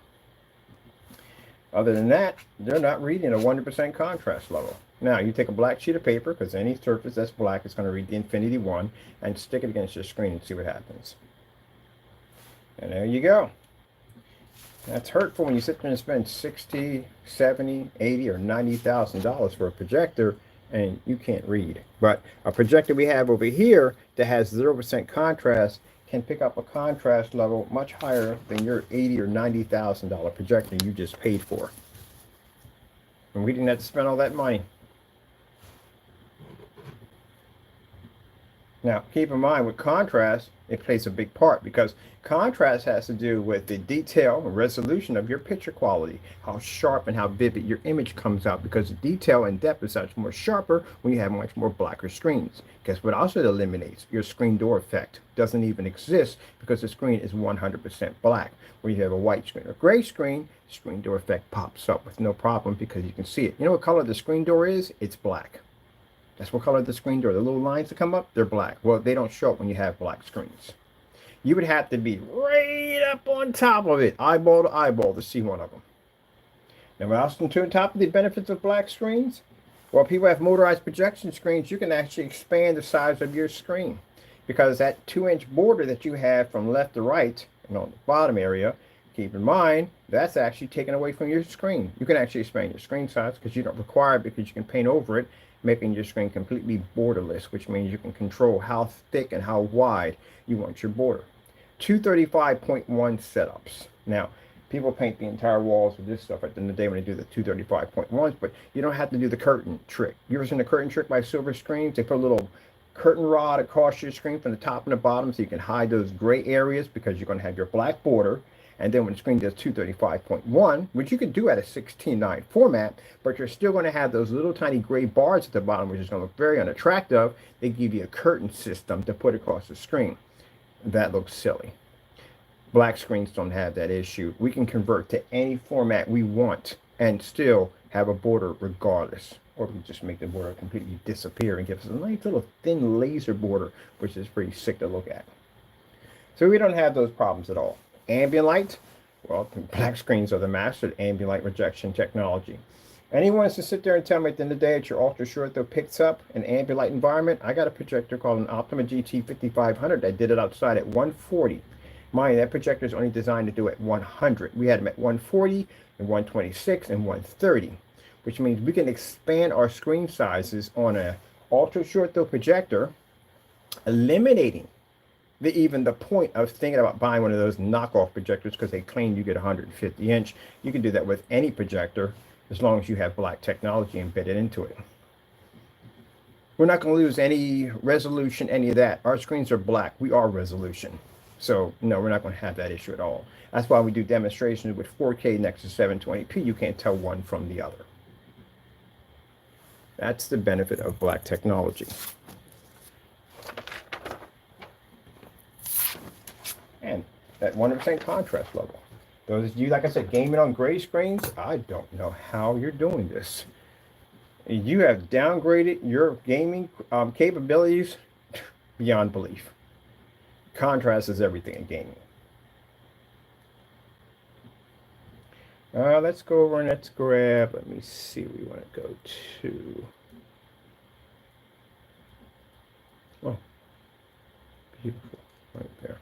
Other than that, they're not reading a 100% contrast level. Now, you take a black sheet of paper, because any surface that's black is going to read the infinity 1, and stick it against your screen and see what happens. And there you go. That's hurtful when you sit there and spend 60, 70, 80, or $90,000 for a projector, and you can't read. But a projector we have over here that has 0% contrast can pick up a contrast level much higher than your $80,000 or $90,000 projector you just paid for. And we didn't have to spend all that money. Now, keep in mind with contrast, it plays a big part because contrast has to do with the detail and resolution of your picture quality, how sharp and how vivid your image comes out, because the detail and depth is much more sharper when you have much more blacker screens. Guess what also it eliminates? Your screen door effect doesn't even exist because the screen is 100% black. When you have a white screen or gray screen door effect pops up with no problem because you can see it. You know what color the screen door is? It's black. That's what color the screen door. The little lines that come up, they're black. Well, they don't show up when you have black screens. You would have to be right up on top of it, eyeball to eyeball, to see one of them. Now, what else on top of the benefits of black screens? Well, people have motorized projection screens. You can actually expand the size of your screen because that 2-inch border that you have from left to right and on the bottom area, keep in mind, that's actually taken away from your screen. You can actually expand your screen size because you don't require it because you can paint over it, making your screen completely borderless, which means you can control how thick and how wide you want your border. 235.1 setups. Now, people paint the entire walls with this stuff at the end of the day when they do the 235.1s, but you don't have to do the curtain trick. You ever seen the curtain trick by Silver Screens? They put a little curtain rod across your screen from the top and the bottom so you can hide those gray areas because you're going to have your black border. And then when the screen does 235.1, which you can do at a 16:9 format, but you're still going to have those little tiny gray bars at the bottom, which is going to look very unattractive. They give you a curtain system to put across the screen. That looks silly. Black screens don't have that issue. We can convert to any format we want and still have a border regardless. Or we can just make the border completely disappear and give us a nice little thin laser border, which is pretty sick to look at. So we don't have those problems at all. Ambient light, well, black screens are the master at ambient light rejection technology. Anyone wants to sit there and tell me at the end of the day that your ultra short though picks up an ambient light environment? I got a projector called an Optima GT 5500. I did it outside at 140. Mind, that projector is only designed to do at 100. We had them at 140 and 126 and 130, which means we can expand our screen sizes on a ultra short though projector, eliminating even the point of thinking about buying one of those knockoff projectors because they claim you get 150 inch. You can do that with any projector as long as you have black technology embedded into it. We're not going to lose any resolution, any of that. Our screens are black. We are resolution. So, no, we're not going to have that issue at all. That's why we do demonstrations with 4K next to 720p. You can't tell one from the other. That's the benefit of black technology. And that 100% contrast level. Those of you, like I said, gaming on gray screens, I don't know how you're doing this. You have downgraded your gaming capabilities beyond belief. Contrast is everything in gaming. Let's go over and let's grab, let me see what we want to go to. Oh, beautiful, right there.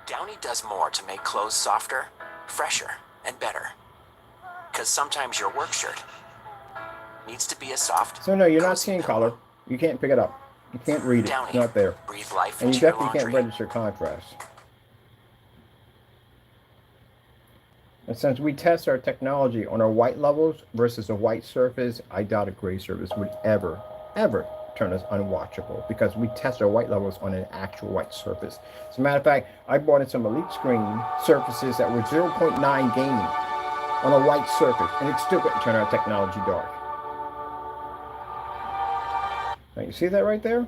Downy does more to make clothes softer, fresher, and better. Because sometimes your work shirt needs to be a soft. So no, you're not seeing color. You can't pick it up. You can't read it. Downy, It's not there. breathe life And you into your definitely can't laundry. register contrast. And since we test our technology on our white levels versus a white surface, I doubt a gray surface would ever turn us unwatchable because we test our white levels on an actual white surface. As a matter of fact, I bought in some elite screen surfaces that were 0.9 gaming on a white surface, and it still couldn't turn our technology dark. Now you see that right there?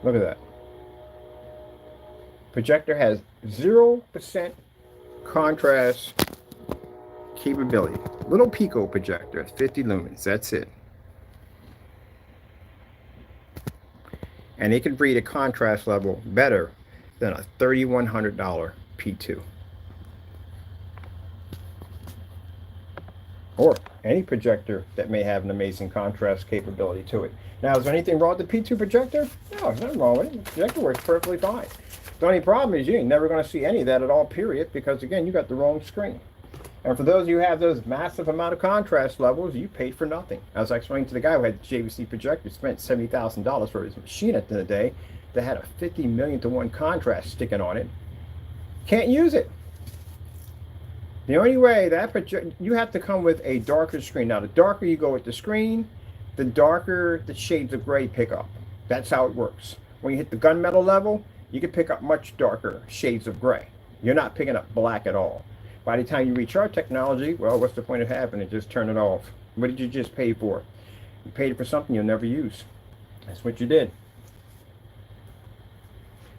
Look at that. Projector has 0% contrast capability. Little Pico projector, 50 lumens, that's it. And it can read a contrast level better than a $3,100 P2. Or any projector that may have an amazing contrast capability to it. Now, is there anything wrong with the P2 projector? No, there's nothing wrong with it. The projector works perfectly fine. The only problem is you ain't never going to see any of that at all, period, because again, you got the wrong screen. And for those of you who have those massive amount of contrast levels, you paid for nothing. As I explained to the guy who had the JVC projector, spent $70,000 for his machine at the end of the day that had a 50 million to 1 contrast sticking on it. Can't use it. The only way that you have to come with a darker screen. Now, the darker you go with the screen, the darker the shades of gray pick up. That's how it works. When you hit the gunmetal level, you can pick up much darker shades of gray. You're not picking up black at all. By the time you reach our technology, well, what's the point of having it? Just turn it off. What did you just pay for? You paid for something you'll never use. That's what you did.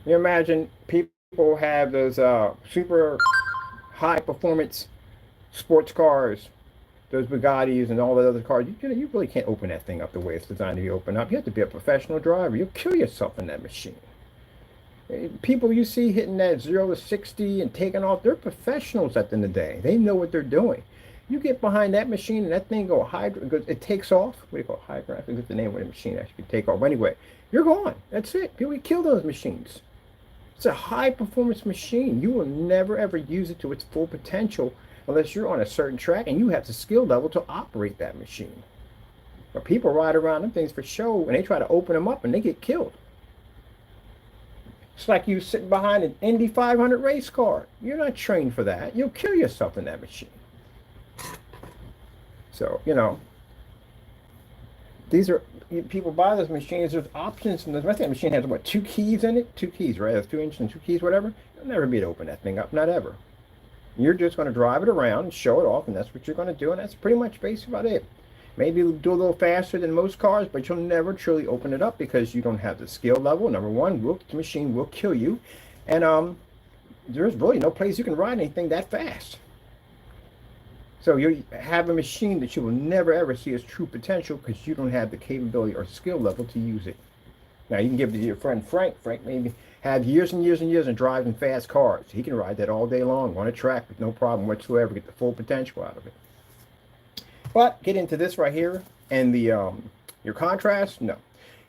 You imagine people have those super high performance sports cars, those Bugattis and all the other cars. You really can't open that thing up the way it's designed to be opened up. You have to be a professional driver. You'll kill yourself in that machine. People you see hitting that 0 to 60 and taking off, they're professionals at the end of the day. They know what they're doing. You get behind that machine and that thing it takes off. What do you call it? Hydro? I forget the name of the machine that actually take off. Anyway, you're gone. That's it. People kill those machines. It's a high performance machine. You will never ever use it to its full potential unless you're on a certain track and you have the skill level to operate that machine. But people ride around them things for show and they try to open them up and they get killed. It's like you sitting behind an Indy 500 race car. You're not trained for that. You'll kill yourself in that machine. So, these are, people buy those machines, there's options, and I think that machine has, what, 2 keys in it? 2 keys, right? That's 2 inches and 2 keys, whatever. You'll never be able to open that thing up, not ever. You're just going to drive it around and show it off, and that's what you're going to do, and that's pretty much basically about it. Maybe you'll do a little faster than most cars, but you'll never truly open it up because you don't have the skill level. Number one, the machine will kill you, and there's really no place you can ride anything that fast. So you have a machine that you will never ever see its true potential because you don't have the capability or skill level to use it. Now you can give it to your friend Frank. Frank maybe have years and years and years of driving fast cars. He can ride that all day long on a track with no problem whatsoever, get the full potential out of it. But get into this right here and the your contrast. No,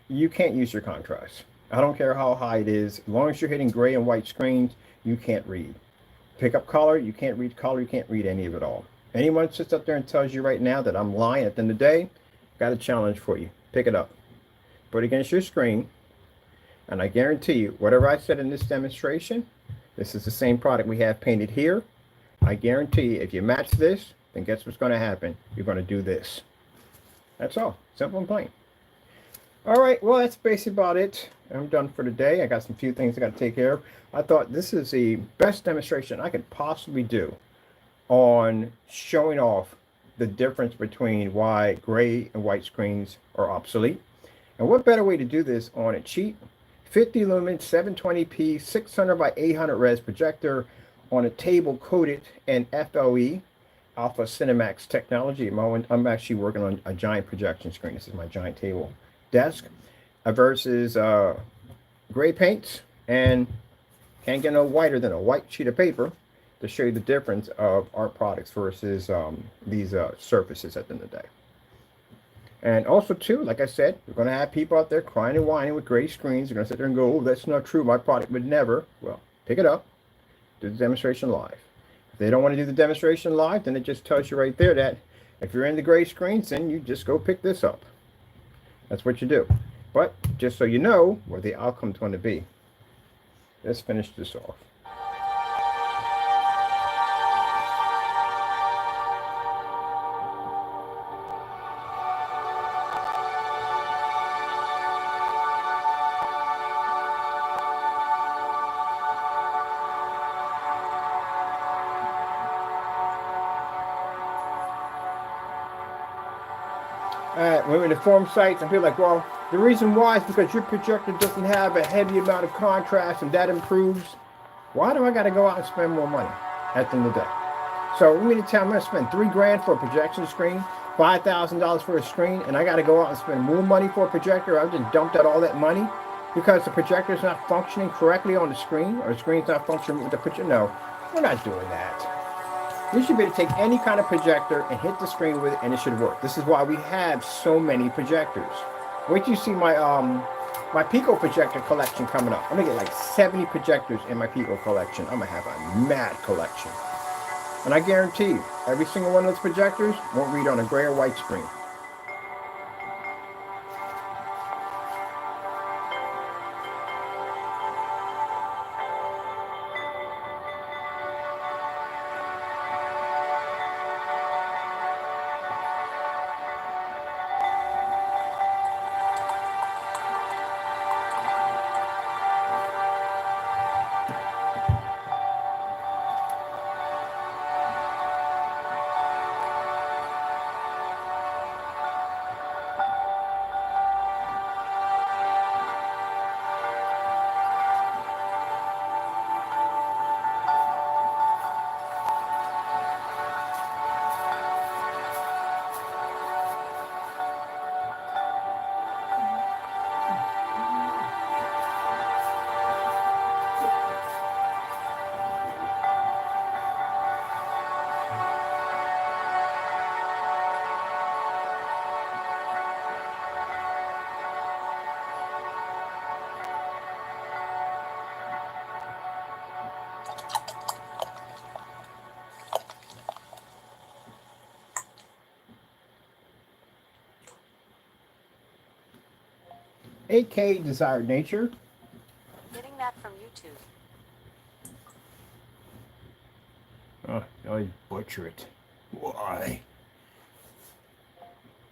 you can't use your contrast. I don't care how high it is. As long as you're hitting gray and white screens, you can't read. Pick up color, you can't read color, you can't read any of it all. Anyone sits up there and tells you right now that I'm lying at the end of the day, got a challenge for you. Pick it up. Put it against your screen. And I guarantee you, whatever I said in this demonstration, this is the same product we have painted here. I guarantee you, if you match this, then guess what's going to happen? You're going to do this. That's all. Simple and plain. All right. Well, that's basically about it. I'm done for today. I got some few things I got to take care of. I thought this is the best demonstration I could possibly do on showing off the difference between why gray and white screens are obsolete. And what better way to do this on a cheap 50 lumen 720p 600 by 800 res projector on a table coated in FLE Alpha CINEMAX technology. I'm actually working on a giant projection screen. This is my giant table desk versus gray paints, and can't get no whiter than a white sheet of paper to show you the difference of our products versus these surfaces at the end of the day. And also too, like I said, we're going to have people out there crying and whining with gray screens. They're going to sit there and go, oh, that's not true, my product would never. Well, pick it up, do the demonstration live. If they don't want to do the demonstration live, then it just tells you right there that if you're into gray screens, then you just go pick this up. That's what you do. But just so you know what the outcome's going to be, let's finish this off. When in the forum sites, and people are like, well, the reason why is because your projector doesn't have a heavy amount of contrast and that improves. Why do I got to go out and spend more money at the end of the day? So you mean to tell me I'm going to spend $3,000 for a projection screen, $5,000 for a screen, and I got to go out and spend more money for a projector? I've just dumped out all that money because the projector is not functioning correctly on the screen, or the screen's not functioning with the projector? No, we're not doing that. You should be able to take any kind of projector and hit the screen with it, and it should work. This is why we have so many projectors. Wait till you see my Pico projector collection coming up. I'm gonna get like 70 projectors in my Pico collection. I'm gonna have a mad collection. And I guarantee you, every single one of those projectors won't read on a gray or white screen. AK Desired Nature. Getting that from YouTube. Oh, I butcher it. Why?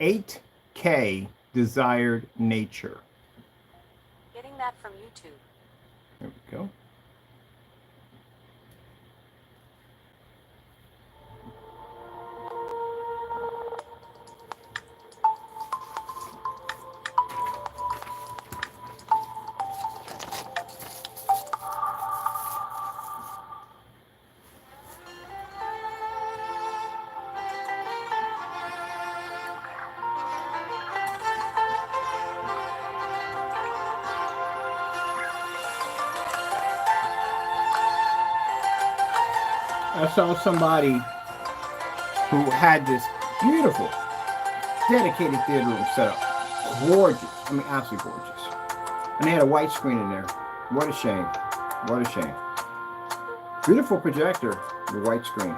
8K Desired Nature. Getting that from YouTube. There we go. I saw somebody who had this beautiful, dedicated theater room set up. Gorgeous. I mean, absolutely gorgeous. And they had a white screen in there. What a shame. What a shame. Beautiful projector, the white screen.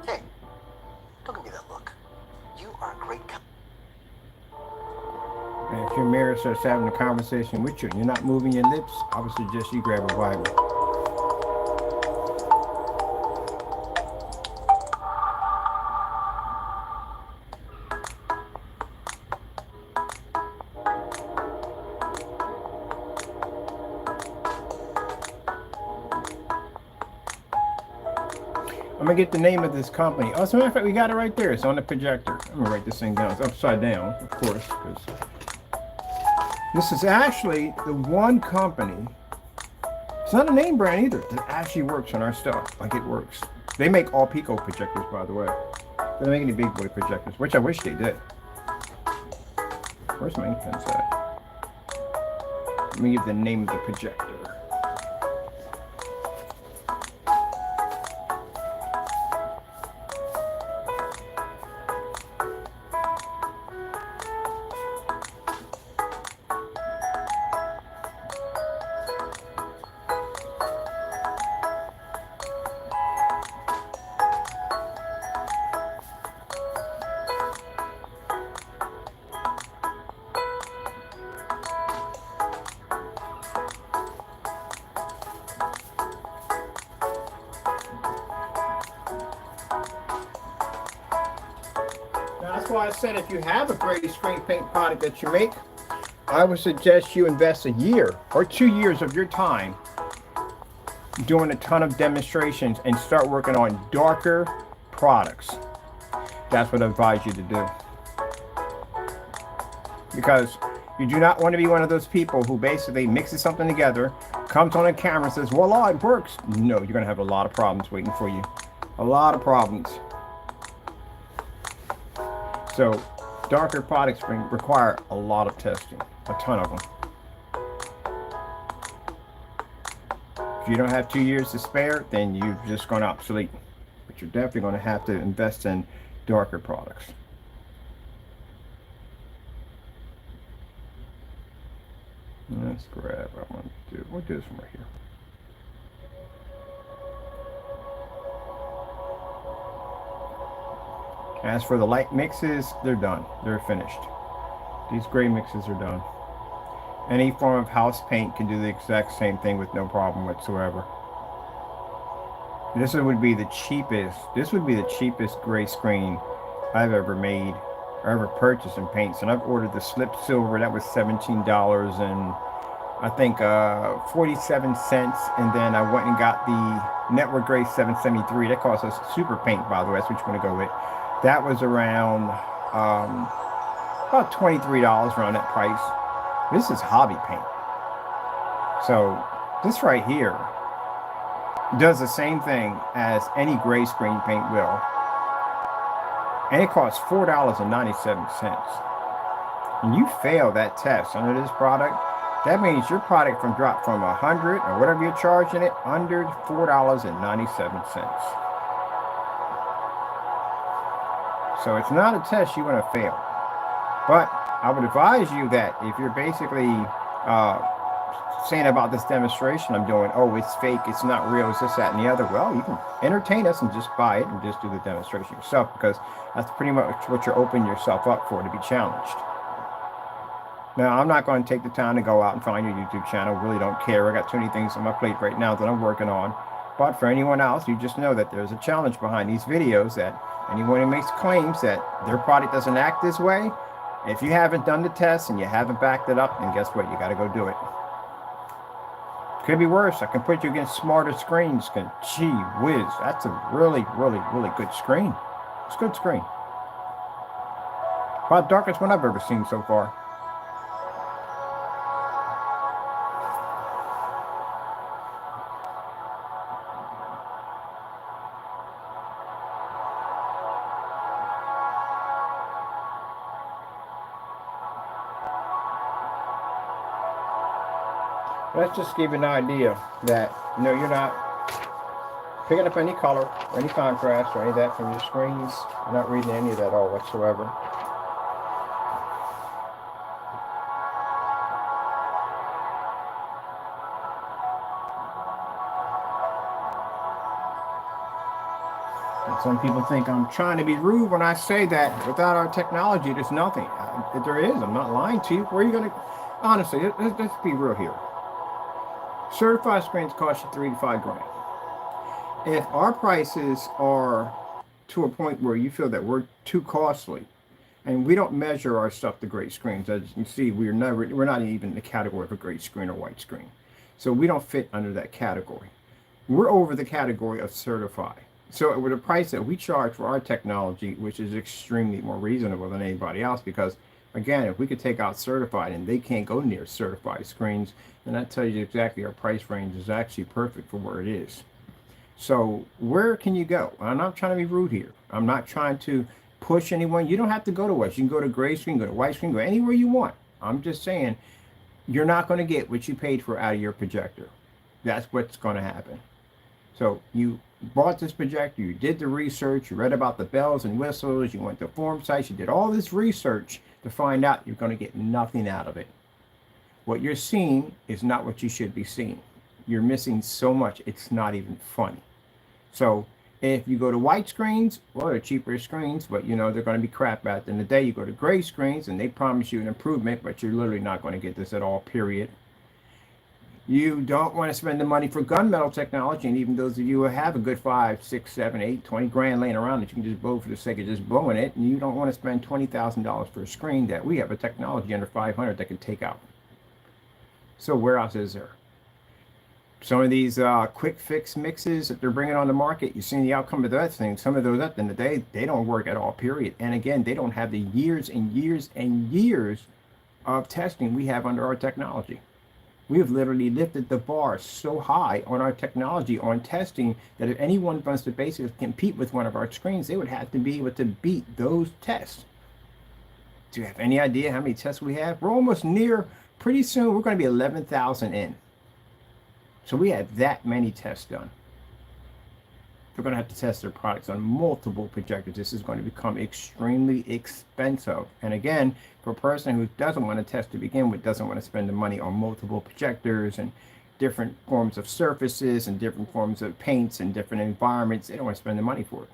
Hey, don't give me that look. You are a great And if your mirror starts having a conversation with you and you're not moving your lips, I would suggest you grab a Bible. gonna get the name of this company. Oh, as a matter of fact, we got it right there. It's on the projector. I'm gonna write this thing down. It's upside down, of course, because this is actually the one company. It's not a name brand either. It actually works on our stuff. Like, it works. They make all Pico projectors, by the way. They don't make any big boy projectors, which I wish they did. Where's my ink pen at? Let me give the name of the projector. That's why I said if you have a gray screen paint product that you make, I would suggest you invest a year or 2 years of your time doing a ton of demonstrations and start working on darker products. That's what I advise you to do. Because you do not want to be one of those people who basically mixes something together, comes on a camera and says, voila, it works. No, you're going to have a lot of problems waiting for you. A lot of problems. So darker products require a lot of testing, a ton of them. If you don't have 2 years to spare, then you've just gone obsolete. But you're definitely going to have to invest in darker products. Let's grab what I want to do. We'll do this one right here. As for the light mixes, they're done. They're finished. These gray mixes are done. Any form of house paint can do the exact same thing with no problem whatsoever. This would be the cheapest. This would be the cheapest gray screen I've ever made or ever purchased in paints. And I've ordered the slip silver. That was $17 and I think 47 cents. And then I went and got the network gray 773. That cost us super paint, by the way. That's what you want to go with. That was around about $23 around that price. This is hobby paint. So this right here does the same thing as any gray screen paint will. And it costs $4.97. And you fail that test under this product, that means your product dropped from $100 or whatever you're charging it under $4.97. So it's not a test you want to fail. But I would advise you that if you're basically saying about this demonstration I'm doing, oh, it's fake, it's not real, it's this, that, and the other, well, you can entertain us and just buy it and just do the demonstration yourself, because that's pretty much what you're opening yourself up for, to be challenged. Now, I'm not going to take the time to go out and find your YouTube channel. Really don't care. I got too many things on my plate right now that I'm working on. But for anyone else, you just know that there's a challenge behind these videos, that anyone who makes claims that their product doesn't act this way, if you haven't done the test and you haven't backed it up, then guess what? You got to go do it. Could be worse. I can put you against smarter screens. Gee whiz, that's a really, really, really good screen. It's a good screen. About the darkest one I've ever seen so far. Let's just give you an idea that, you know, you're not picking up any color or any contrast or any of that from your screens. You're not reading any of that at all whatsoever. And some people think I'm trying to be rude when I say that without our technology, there's nothing. There is. I'm not lying to you. Where are you going to... Honestly, let's be real here. Certified screens cost you $3 to $5 grand. If our prices are to a point where you feel that we're too costly, and we don't measure our stuff to great screens, as you can see, we're not even in the category of a great screen or white screen. So we don't fit under that category. We're over the category of certified. So with the price that we charge for our technology, which is extremely more reasonable than anybody else, because again, if we could take out certified and they can't go near certified screens, then that tells you exactly our price range is actually perfect for where it is. So where can you go? I'm not trying to be rude here. I'm not trying to push anyone. You don't have to go to us. You can go to gray screen, go to white screen, go anywhere you want. I'm just saying you're not going to get what you paid for out of your projector. That's what's going to happen. So you bought this projector, you did the research, you read about the bells and whistles, you went to forum sites, you did all this research to find out you're going to get nothing out of it. What you're seeing is not what you should be seeing. You're missing so much, it's not even funny. So if you go to white screens, well, they're cheaper screens, but you know, they're going to be crap at the end of the day. You go to gray screens and they promise you an improvement, but you're literally not going to get this at all, period. You don't want to spend the money for gunmetal technology, and even those of you who have a good 5, 6, 7, 8, 20 grand laying around that you can just blow for the sake of just blowing it, and you don't want to spend $20,000 for a screen that we have a technology under 500 that can take out. So where else is there? Some of these quick fix mixes that they're bringing on the market, you've seen the outcome of that thing. Some of those at the end of the day, they don't work at all, period. And again, they don't have the years and years and years of testing we have under our technology. We have literally lifted the bar so high on our technology, on testing, that if anyone wants to basically compete with one of our screens, they would have to be able to beat those tests. Do you have any idea how many tests we have? We're almost near, pretty soon, we're going to be 11,000 in. So we had that many tests done. They're going to have to test their products on multiple projectors. This is going to become extremely expensive. And again, for a person who doesn't want to test to begin with, doesn't want to spend the money on multiple projectors and different forms of surfaces and different forms of paints and different environments, they don't want to spend the money for it.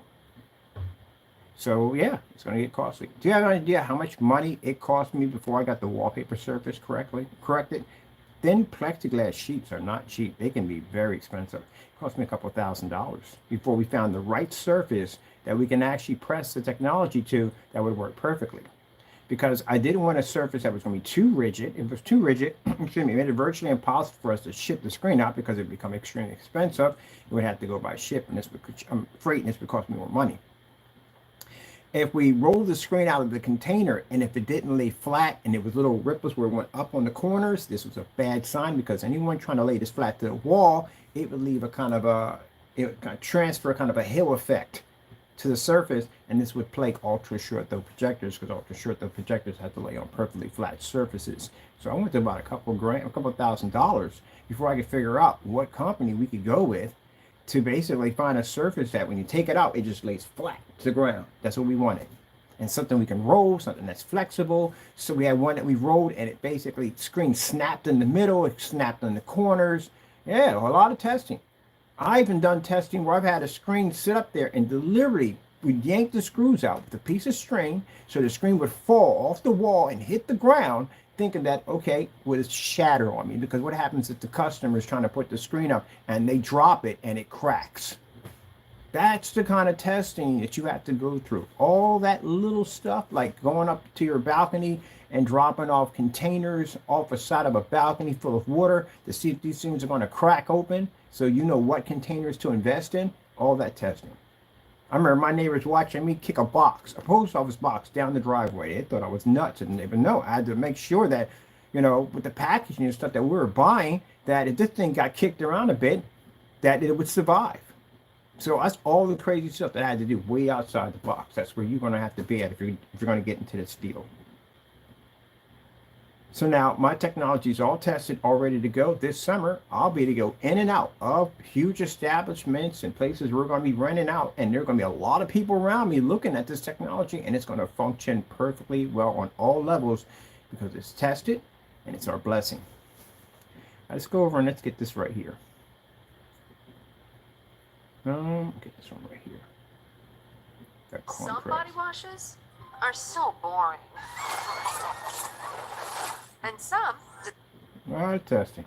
So yeah, it's going to get costly. Do you have an idea how much money it cost me before I got the wallpaper surface corrected? Thin plexiglass sheets are not cheap. They can be very expensive. It cost me a couple $1,000s before we found the right surface that we can actually press the technology to that would work perfectly. Because I didn't want a surface that was going to be too rigid. If it was too rigid, excuse me, it made it virtually impossible for us to ship the screen out because it would become extremely expensive. It would have to go by ship, and this would freight, and this would cost me more money. If we rolled the screen out of the container and if it didn't lay flat and it was little ripples where it went up on the corners, this was a bad sign, because anyone trying to lay this flat to the wall, it would leave a kind of a, it would kind of transfer kind of a hill effect to the surface, and this would plague ultra short throw projectors, because ultra short throw projectors have to lay on perfectly flat surfaces. So I went to about a couple $1,000 before I could figure out what company we could go with to basically find a surface that when you take it out, it just lays flat to the ground. That's what we wanted. And something we can roll, something that's flexible. So we had one that we rolled, and it basically, screen snapped in the middle, it snapped in the corners. Yeah, a lot of testing. I even done testing where I've had a screen sit up there and deliberately we yanked the screws out with a piece of string so the screen would fall off the wall and hit the ground, thinking that, okay, would it shatter on me? Because what happens if the customer is trying to put the screen up and they drop it and it cracks? That's the kind of testing that you have to go through. All that little stuff, like going up to your balcony and dropping off containers off the side of a balcony full of water to see if these things are going to crack open, so you know what containers to invest in. All that testing. I remember my neighbors watching me kick a post office box down the driveway. They thought I was nuts, and they, but no, I had to make sure that, you know, with the packaging and stuff that we were buying, that if this thing got kicked around a bit, that it would survive. So that's all the crazy stuff that I had to do way outside the box. That's where you're going to have to be at if you're going to get into this deal. So now my technology is all tested, all ready to go. This summer, I'll be able to go in and out of huge establishments and places we're going to be renting out. And there are going to be a lot of people around me looking at this technology, and it's going to function perfectly well on all levels because it's tested and it's our blessing. Let's go over and let's get this right here. Get this one right here. Some body washes are so boring. And some... All right, testing.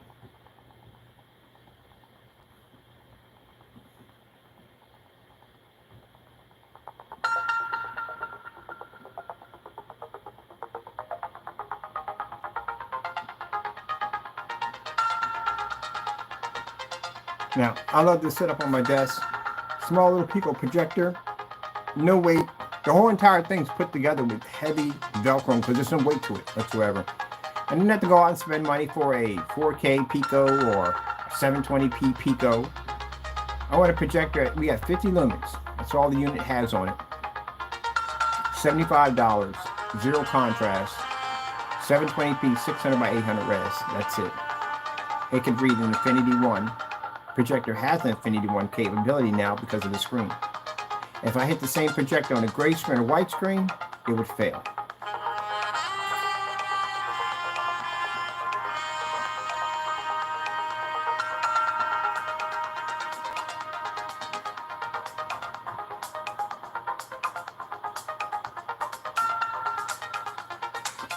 Now, I love to sit up on my desk, small little Pico projector, no weight. The whole entire thing's put together with heavy Velcro because there's no weight to it whatsoever. And you don't have to go out and spend money for a 4K Pico or 720p Pico. I want a projector. We got 50 lumens. That's all the unit has on it. $75, zero contrast, 720p, 600 by 800 res. That's it. It can read an Infinity 1. Projector has an Infinity 1 capability now because of the screen. If I hit the same projector on a gray screen or white screen, it would fail.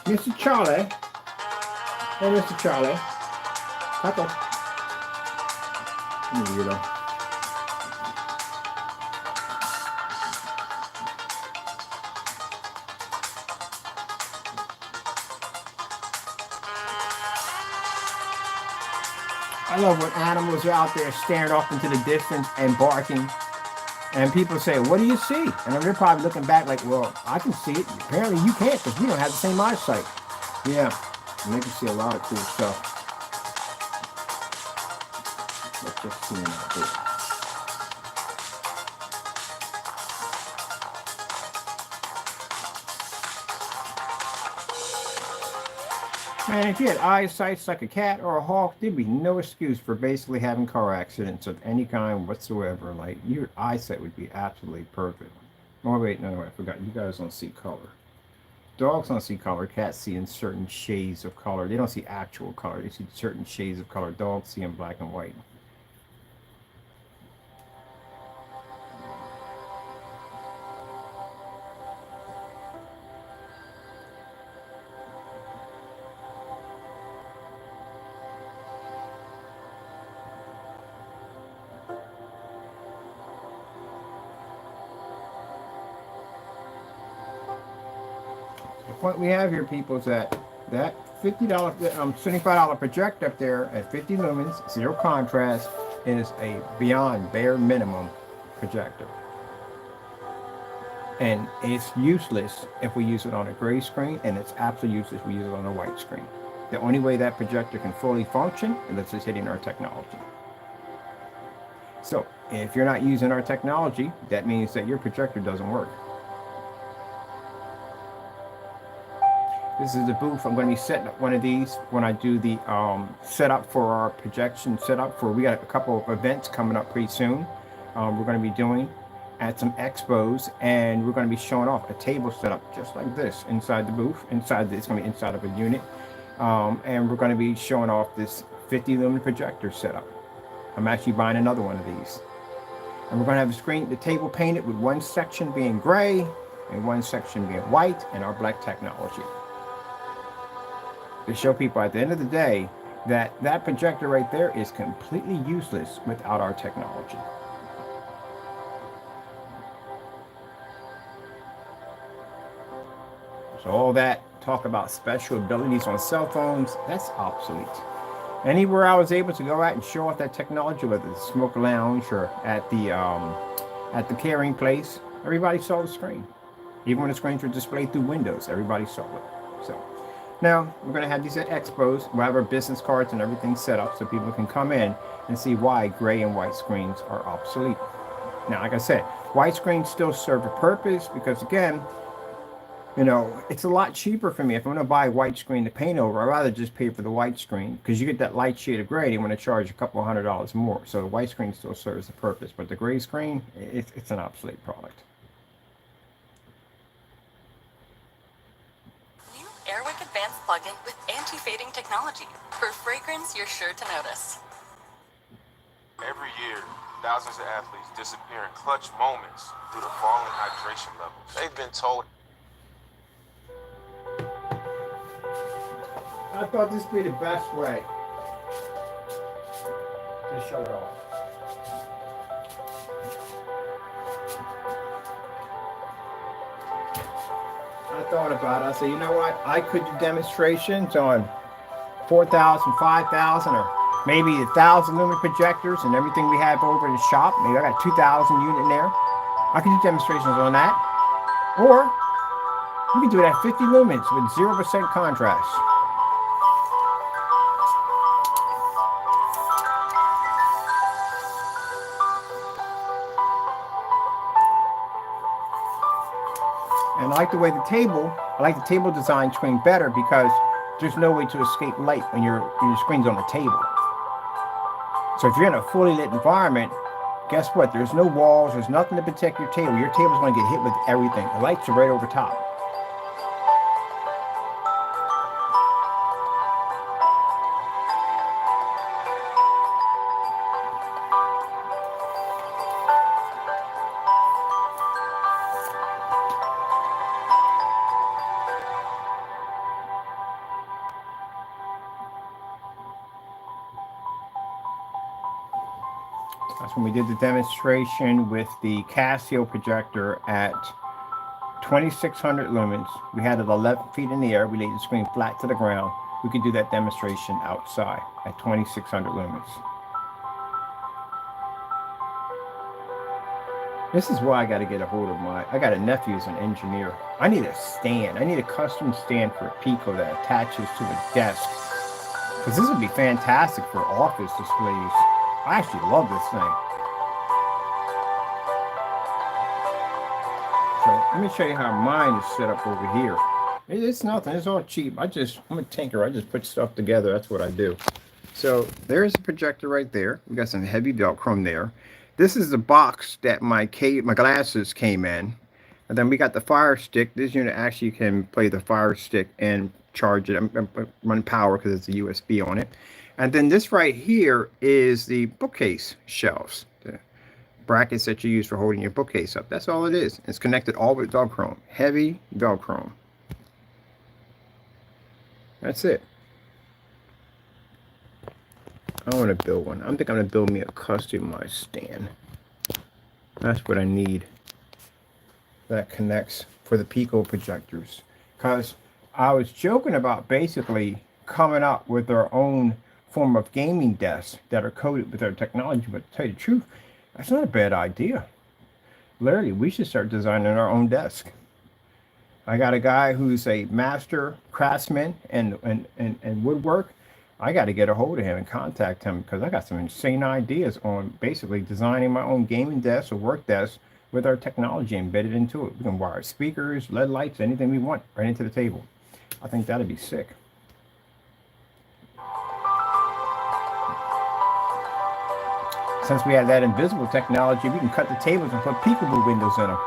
Mr. Charlie. Hey, Mr. Charlie. Papa. Weirdo. I love when animals are out there staring off into the distance and barking. And people say, what do you see? And they're probably looking back like, well, I can see it. Apparently you can't because we don't have the same eyesight. Yeah, and they can see a lot of cool stuff. Let's just see them out there. Man, if you had eyesight like a cat or a hawk, there'd be no excuse for basically having car accidents of any kind whatsoever. Like, your eyesight would be absolutely perfect. Oh, wait, no, I forgot. You guys don't see color. Dogs don't see color. Cats see in certain shades of color. They don't see actual color. They see certain shades of color. Dogs see in black and white. What we have here, people, is that $50, $75 projector up there at 50 lumens, zero contrast, is a beyond bare minimum projector. And it's useless if we use it on a gray screen, and it's absolutely useless if we use it on a white screen. The only way that projector can fully function is if it's hitting our technology. So if you're not using our technology, that means that your projector doesn't work. This is the booth. I'm going to be setting up one of these when I do the setup for our projection setup for, we got a couple of events coming up pretty soon. We're going to be doing at some expos, and we're going to be showing off a table setup just like this inside the booth. It's going to be inside of a unit. And we're going to be showing off this 50 lumen projector setup. I'm actually buying another one of these. And we're going to have the table painted with one section being gray and one section being white and our black technology. To show people at the end of the day that that projector right there is completely useless without our technology. So all that talk about special abilities on cell phones, that's obsolete. Anywhere I was able to go out and show off that technology, whether it's the smoke lounge or at the carrying place, everybody saw the screen. Even when the screens were displayed through windows, everybody saw it. So now we're going to have these at expos. We'll have our business cards and everything set up so people can come in and see why gray and white screens are obsolete. Now, like I said, white screens still serve a purpose because, again, you know, it's a lot cheaper for me. If I'm going to buy a white screen to paint over, I'd rather just pay for the white screen because you get that light shade of gray. They want to charge a couple $100 more. So the white screen still serves a purpose, but the gray screen, it's an obsolete product. New Airwick Advanced plugin with anti-fading technology. For fragrance you're sure to notice. Every year, thousands of athletes disappear in clutch moments due to falling hydration levels. They've been told. I thought this would be the best way to show it off. I thought about it. I said, you know what? I could do demonstrations on 4,000, 5,000, or maybe 1,000 lumen projectors and everything we have over in the shop. Maybe I got 2,000 unit in there. I can do demonstrations on that. Or you can do it at 50 lumens with 0% contrast. And I like the way I like the table design screen better because there's no way to escape light when your screen's on the table. So if you're in a fully lit environment, guess what? There's no walls, there's nothing to protect your table. Your table's going to get hit with everything. The lights are right over top. That's when we did the demonstration with the Casio projector at 2,600 lumens. We had it 11 feet in the air. We laid the screen flat to the ground. We could do that demonstration outside at 2,600 lumens. This is why I got to get a hold of I got a nephew who's an engineer. I need a stand. I need a custom stand for a Pico that attaches to a desk. Because this would be fantastic for office displays. I actually love this thing. So let me show you how mine is set up over here. It's nothing. It's all cheap. I'm a tinker. I just put stuff together. That's what I do. So there's a projector right there. We got some heavy Velcro there. This is the box that my glasses came in. And then we got the Fire Stick. This unit actually can play the Fire Stick and charge it. Run power because it's a USB on it. And then this right here is the bookcase shelves. The brackets that you use for holding your bookcase up. That's all it is. It's connected all with Velcro. Heavy Velcro. That's it. I want to build one. I think I'm going to build me a customized stand. That's what I need. That connects for the Pico projectors. Because I was joking about basically coming up with our own form of gaming desks that are coated with our technology. But to tell you the truth, that's not a bad idea. Literally, we should start designing our own desk. I got a guy who's a master craftsman and woodwork. I got to get a hold of him and contact him because I got some insane ideas on basically designing my own gaming desk or work desk with our technology embedded into it. We can wire speakers, LED lights, anything we want right into the table. I think that'd be sick. Since we have that invisible technology, we can cut the tables and put peekaboo windows in them.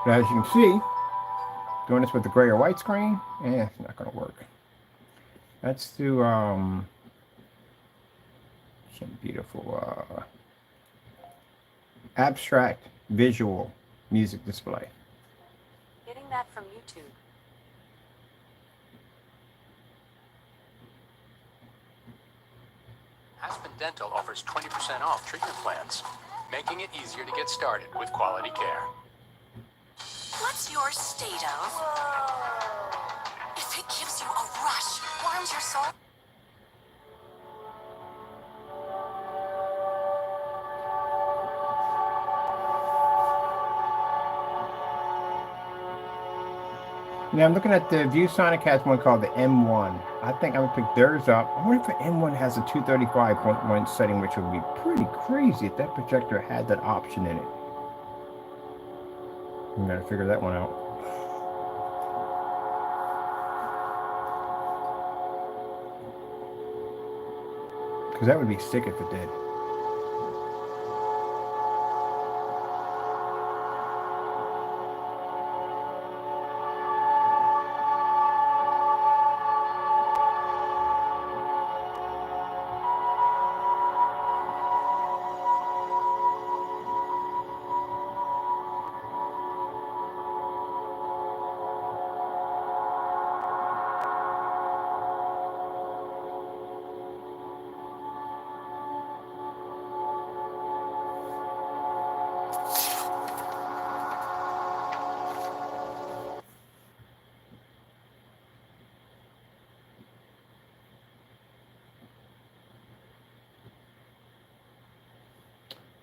But as you can see, doing this with the gray or white screen, it's not going to work. Let's do some beautiful abstract visual music display. Getting that from YouTube. Aspen Dental offers 20% off treatment plans, making it easier to get started with quality care. What's your state of? If it gives you a rush, warms your soul. Now I'm looking at the ViewSonic has one called the M1. I think I'm gonna pick theirs up. I wonder if the M1 has a 235.1 setting, which would be pretty crazy if that projector had that option in it. I'm gonna figure that one out. Because that would be sick if it did.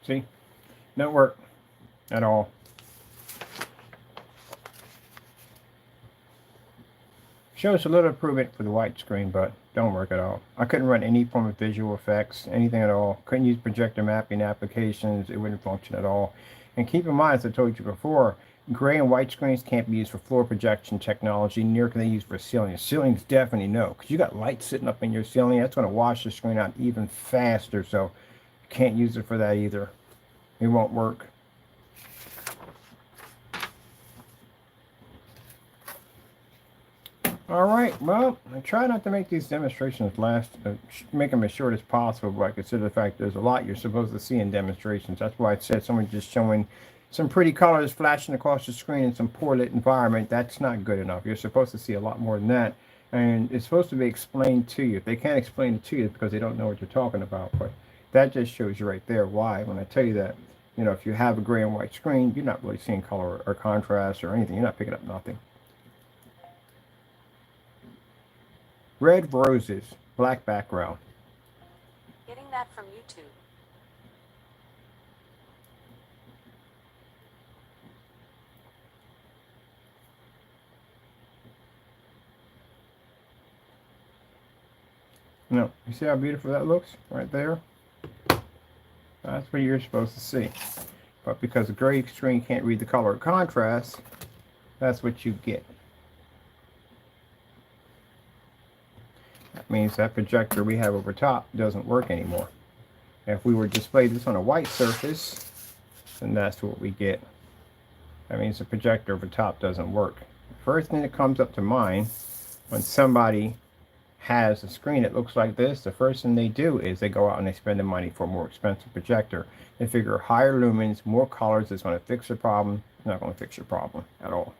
See? Don't work at all. Shows a little improvement for the white screen, but don't work at all. I couldn't run any form of visual effects, anything at all. Couldn't use projector mapping applications. It wouldn't function at all. And keep in mind, as I told you before, gray and white screens can't be used for floor projection technology, neither can they use for ceiling. Ceilings definitely no, because you got light sitting up in your ceiling. That's going to wash the screen out even faster, so you can't use it for that either. It won't work. All right, well, I try not to make these demonstrations last, make them as short as possible, but I consider the fact there's a lot you're supposed to see in demonstrations. That's why I said someone just showing some pretty colors flashing across the screen in some poor lit environment. That's not good enough. You're supposed to see a lot more than that, and it's supposed to be explained to you. If they can't explain it to you, it's because they don't know what you're talking about, but that just shows you right there why. When I tell you that, you know, if you have a gray and white screen, you're not really seeing color or contrast or anything. You're not picking up nothing. Red roses, black background. Getting that from YouTube. No, you see how beautiful that looks right there? That's what you're supposed to see. But because the gray screen can't read the color or contrast, that's what you get. That means that projector we have over top doesn't work anymore. If we were to display this on a white surface, then that's what we get. That means the projector over top doesn't work. The first thing that comes up to mind when somebody has a screen that looks like this, the first thing they do is they go out and they spend the money for a more expensive projector. They figure higher lumens, more colors is going to fix the problem. It's not going to fix your problem at all.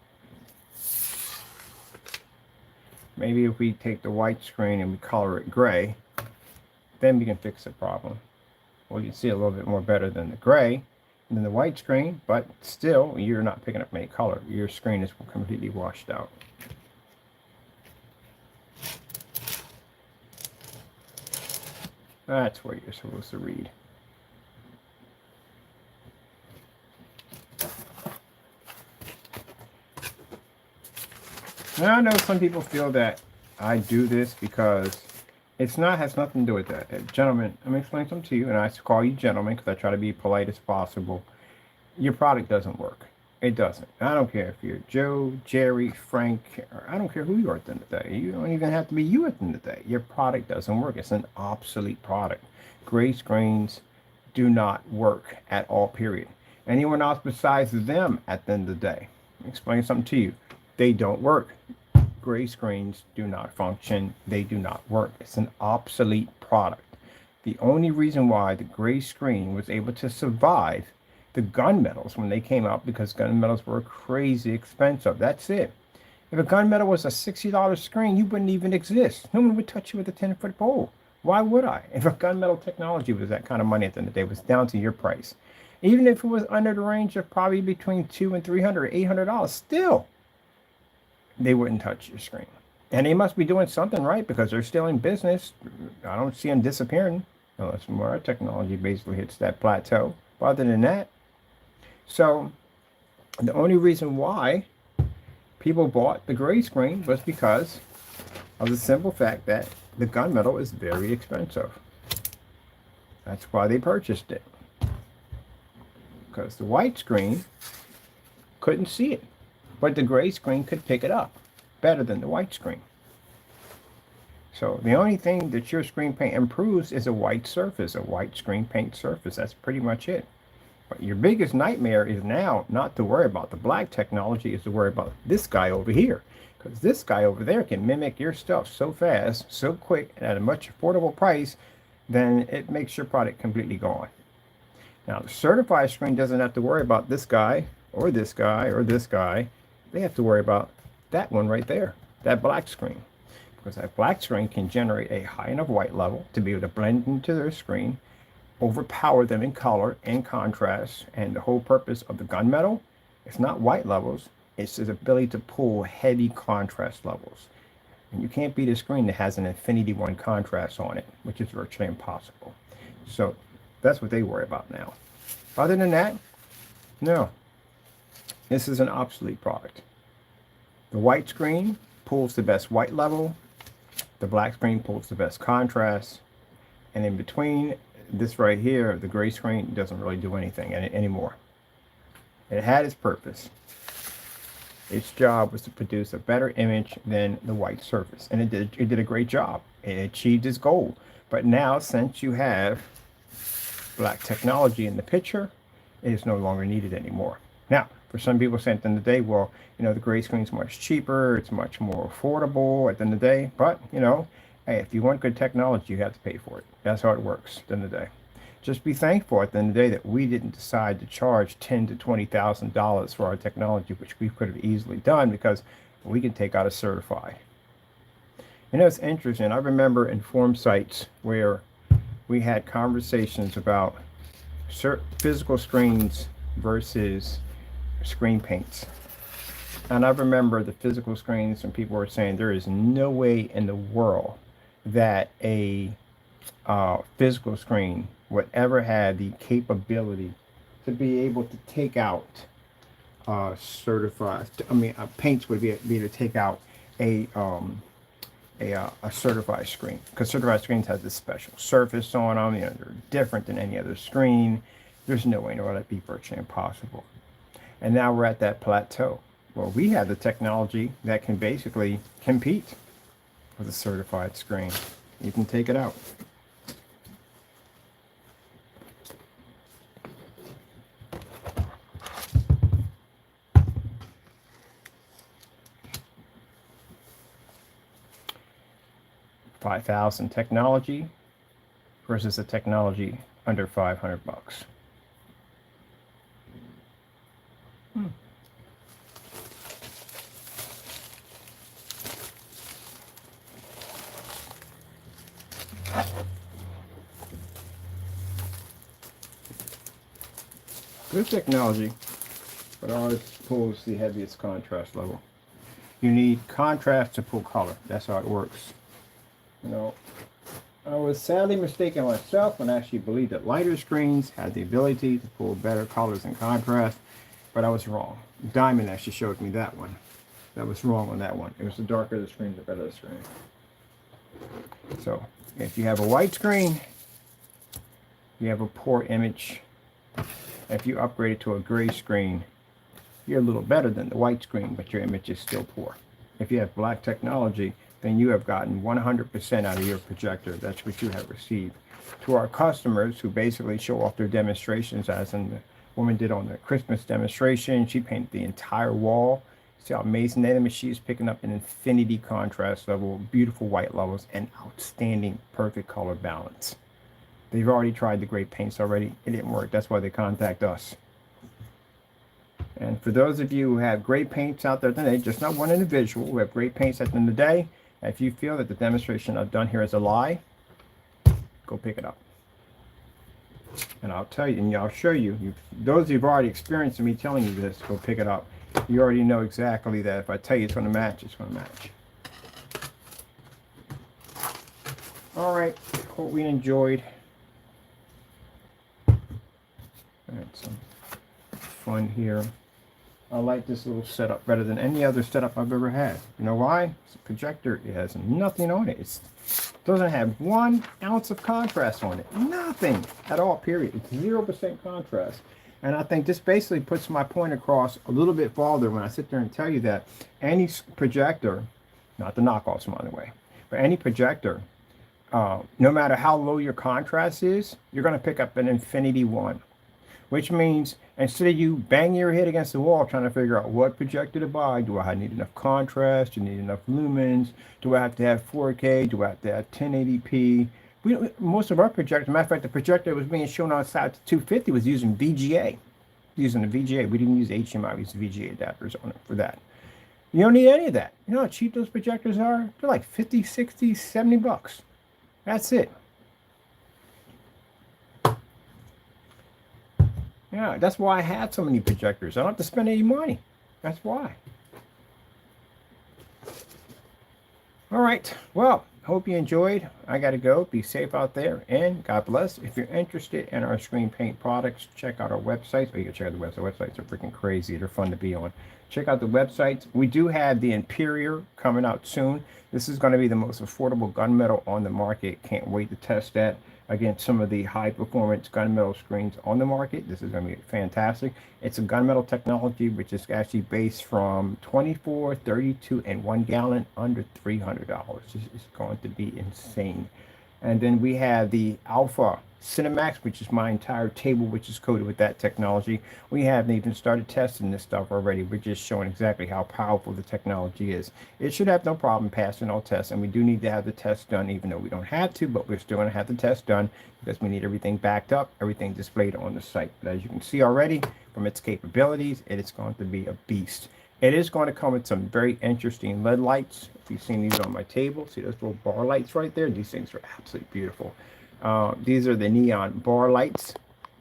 Maybe if we take the white screen and we color it gray, then we can fix the problem. Well, you see a little bit more better than the gray than the white screen, but still you're not picking up any color. Your screen is completely washed out. That's what you're supposed to read. Now, I know some people feel that I do this because it's not, has nothing to do with that. Gentlemen, let me explain something to you, and I call you gentlemen because I try to be polite as possible. Your product doesn't work. It doesn't. I don't care if you're Joe, Jerry, Frank, or I don't care who you are at the end of the day. You don't even have to be you at the end of the day. Your product doesn't work. It's an obsolete product. Gray screens do not work at all, period. Anyone else besides them at the end of the day, let me explain something to you. They don't work. Gray screens do not function. They do not work. It's an obsolete product. The only reason why the gray screen was able to survive the gunmetals when they came out, because gunmetals were crazy expensive. That's it. If a gunmetal was a $60 screen, you wouldn't even exist. No one would touch you with a 10-foot pole. Why would I? If a gunmetal technology was that kind of money at the end of the day, it was down to your price. Even if it was under the range of probably between $200 and $300 or $800, still, they wouldn't touch your screen. And they must be doing something right because they're still in business. I don't see them disappearing unless more our technology basically hits that plateau. But other than that, so the only reason why people bought the gray screen was because of the simple fact that the gunmetal is very expensive. That's why they purchased it. Because the white screen couldn't see it, but the gray screen could pick it up better than the white screen. So the only thing that your screen paint improves is a white surface, a white screen paint surface. That's pretty much it. But your biggest nightmare is now not to worry about the black technology, is to worry about this guy over here. Because this guy over there can mimic your stuff so fast, so quick, and at a much affordable price, then it makes your product completely gone. Now, the certified screen doesn't have to worry about this guy, or this guy, or this guy. They have to worry about that one right there, that black screen. Because that black screen can generate a high enough white level to be able to blend into their screen, overpower them in color and contrast. And the whole purpose of the gunmetal, it's not white levels, it's its ability to pull heavy contrast levels. And you can't beat a screen that has an Infinity 1 contrast on it, which is virtually impossible. So that's what they worry about now. Other than that, no. This is an obsolete product. The white screen pulls the best white level. The black screen pulls the best contrast. And in between, this right here, the gray screen doesn't really do anything anymore. It had its purpose. Its job was to produce a better image than the white surface. And it did a great job. It achieved its goal. But now, since you have black technology in the picture, it is no longer needed anymore. Now, for some people saying at the end of the day, well, you know, the gray screen's much cheaper, it's much more affordable at the end of the day. But, you know, hey, if you want good technology, you have to pay for it. That's how it works at the end of the day. Just be thankful at the end of the day that we didn't decide to charge $10,000 to $20,000 for our technology, which we could have easily done because we can take out a certified. You know, it's interesting. I remember in forum sites where we had conversations about physical screens versus screen paints. And I remember the physical screens, and people were saying there is no way in the world that a physical screen would ever have the capability to be able to take out paints would be able to take out a certified screen, because certified screens have this special surface on them. You know, they're different than any other screen. There's no way in the world that'd be virtually impossible. And now we're at that plateau. Well, we have the technology that can basically compete with a certified screen. You can take it out. $5,000 technology versus a technology under $500. Good technology, but ours pulls the heaviest contrast level. You need contrast to pull color. That's how it works. You know, I was sadly mistaken myself when I actually believed that lighter screens had the ability to pull better colors and contrast, but I was wrong. Diamond actually showed me that one. That was wrong on that one. It was the darker the screen, the better the screen. So, if you have a white screen, you have a poor image. If you upgrade it to a gray screen, you're a little better than the white screen, but your image is still poor. If you have black technology, then you have gotten 100% out of your projector. That's what you have received. To our customers who basically show off their demonstrations, as in the woman did on the Christmas demonstration, she painted the entire wall. See how amazing that image. She is picking up an infinity contrast level, beautiful white levels, and outstanding perfect color balance. They've already tried the great paints already. It didn't work. That's why they contact us. And for those of you who have great paints out there today, just not one individual, who have great paints at the end of the day, if you feel that the demonstration I've done here is a lie, go pick it up. And I'll tell you, and I'll show you, those who've already experienced me telling you this, go pick it up. You already know exactly that if I tell you it's going to match, it's going to match. All right, hope we enjoyed. Alright, some fun here. I like this little setup better than any other setup I've ever had. You know why? It's a projector. It has nothing on it. It doesn't have 1 ounce of contrast on it. Nothing at all, period. It's 0% contrast. And I think this basically puts my point across a little bit farther when I sit there and tell you that any projector, not the knockoffs, by the way, but any projector, no matter how low your contrast is, you're going to pick up an infinity 1. Which means instead of you banging your head against the wall trying to figure out what projector to buy, do I need enough contrast? Do I need enough lumens? Do I have to have 4K? Do I have to have 1080p? Most of our projectors, matter of fact, the projector that was being shown outside to 250 was using VGA. Using the VGA. We didn't use HDMI, we used VGA adapters on it for that. You don't need any of that. You know how cheap those projectors are? They're like 50, 60, 70 bucks. That's it. Yeah, that's why I have so many projectors. I don't have to spend any money. That's why. All right. Well, hope you enjoyed. I got to go. Be safe out there, and God bless. If you're interested in our screen paint products, check out our websites. Or you can check out the website. Websites are freaking crazy. They're fun to be on. Check out the websites. We do have the Imperial coming out soon. This is going to be the most affordable gunmetal on the market. Can't wait to test that against some of the high performance gunmetal screens on the market. This is going to be fantastic. It's a gunmetal technology which is actually based from 24, 32, and 1 gallon under $300. It's going to be insane. And then we have the Alpha CINEMAX, which is my entire table, which is coated with that technology. We haven't even started testing this stuff already. We're just showing exactly how powerful the technology is. It should have no problem passing all tests, and we do need to have the test done, even though we don't have to, but we're still going to have the test done because we need everything backed up, everything displayed on the site. But as you can see already from its capabilities, it is going to be a beast. It is going to come with some very interesting LED lights. If you've seen these on my table, see those little bar lights right there? These things are absolutely beautiful. These are the neon bar lights.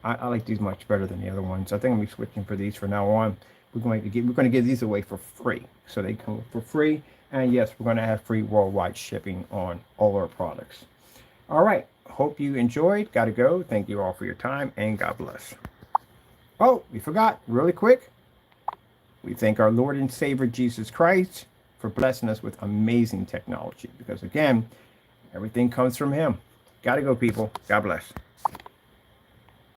I like these much better than the other ones. I think I'm switching for these from now on. We're going to give these away for free. So they come for free. And yes, we're going to have free worldwide shipping on all our products. All right. Hope you enjoyed. Got to go. Thank you all for your time, and God bless. Oh, we forgot really quick. We thank our Lord and Savior Jesus Christ for blessing us with amazing technology, because again, everything comes from him. Gotta go, people. God bless.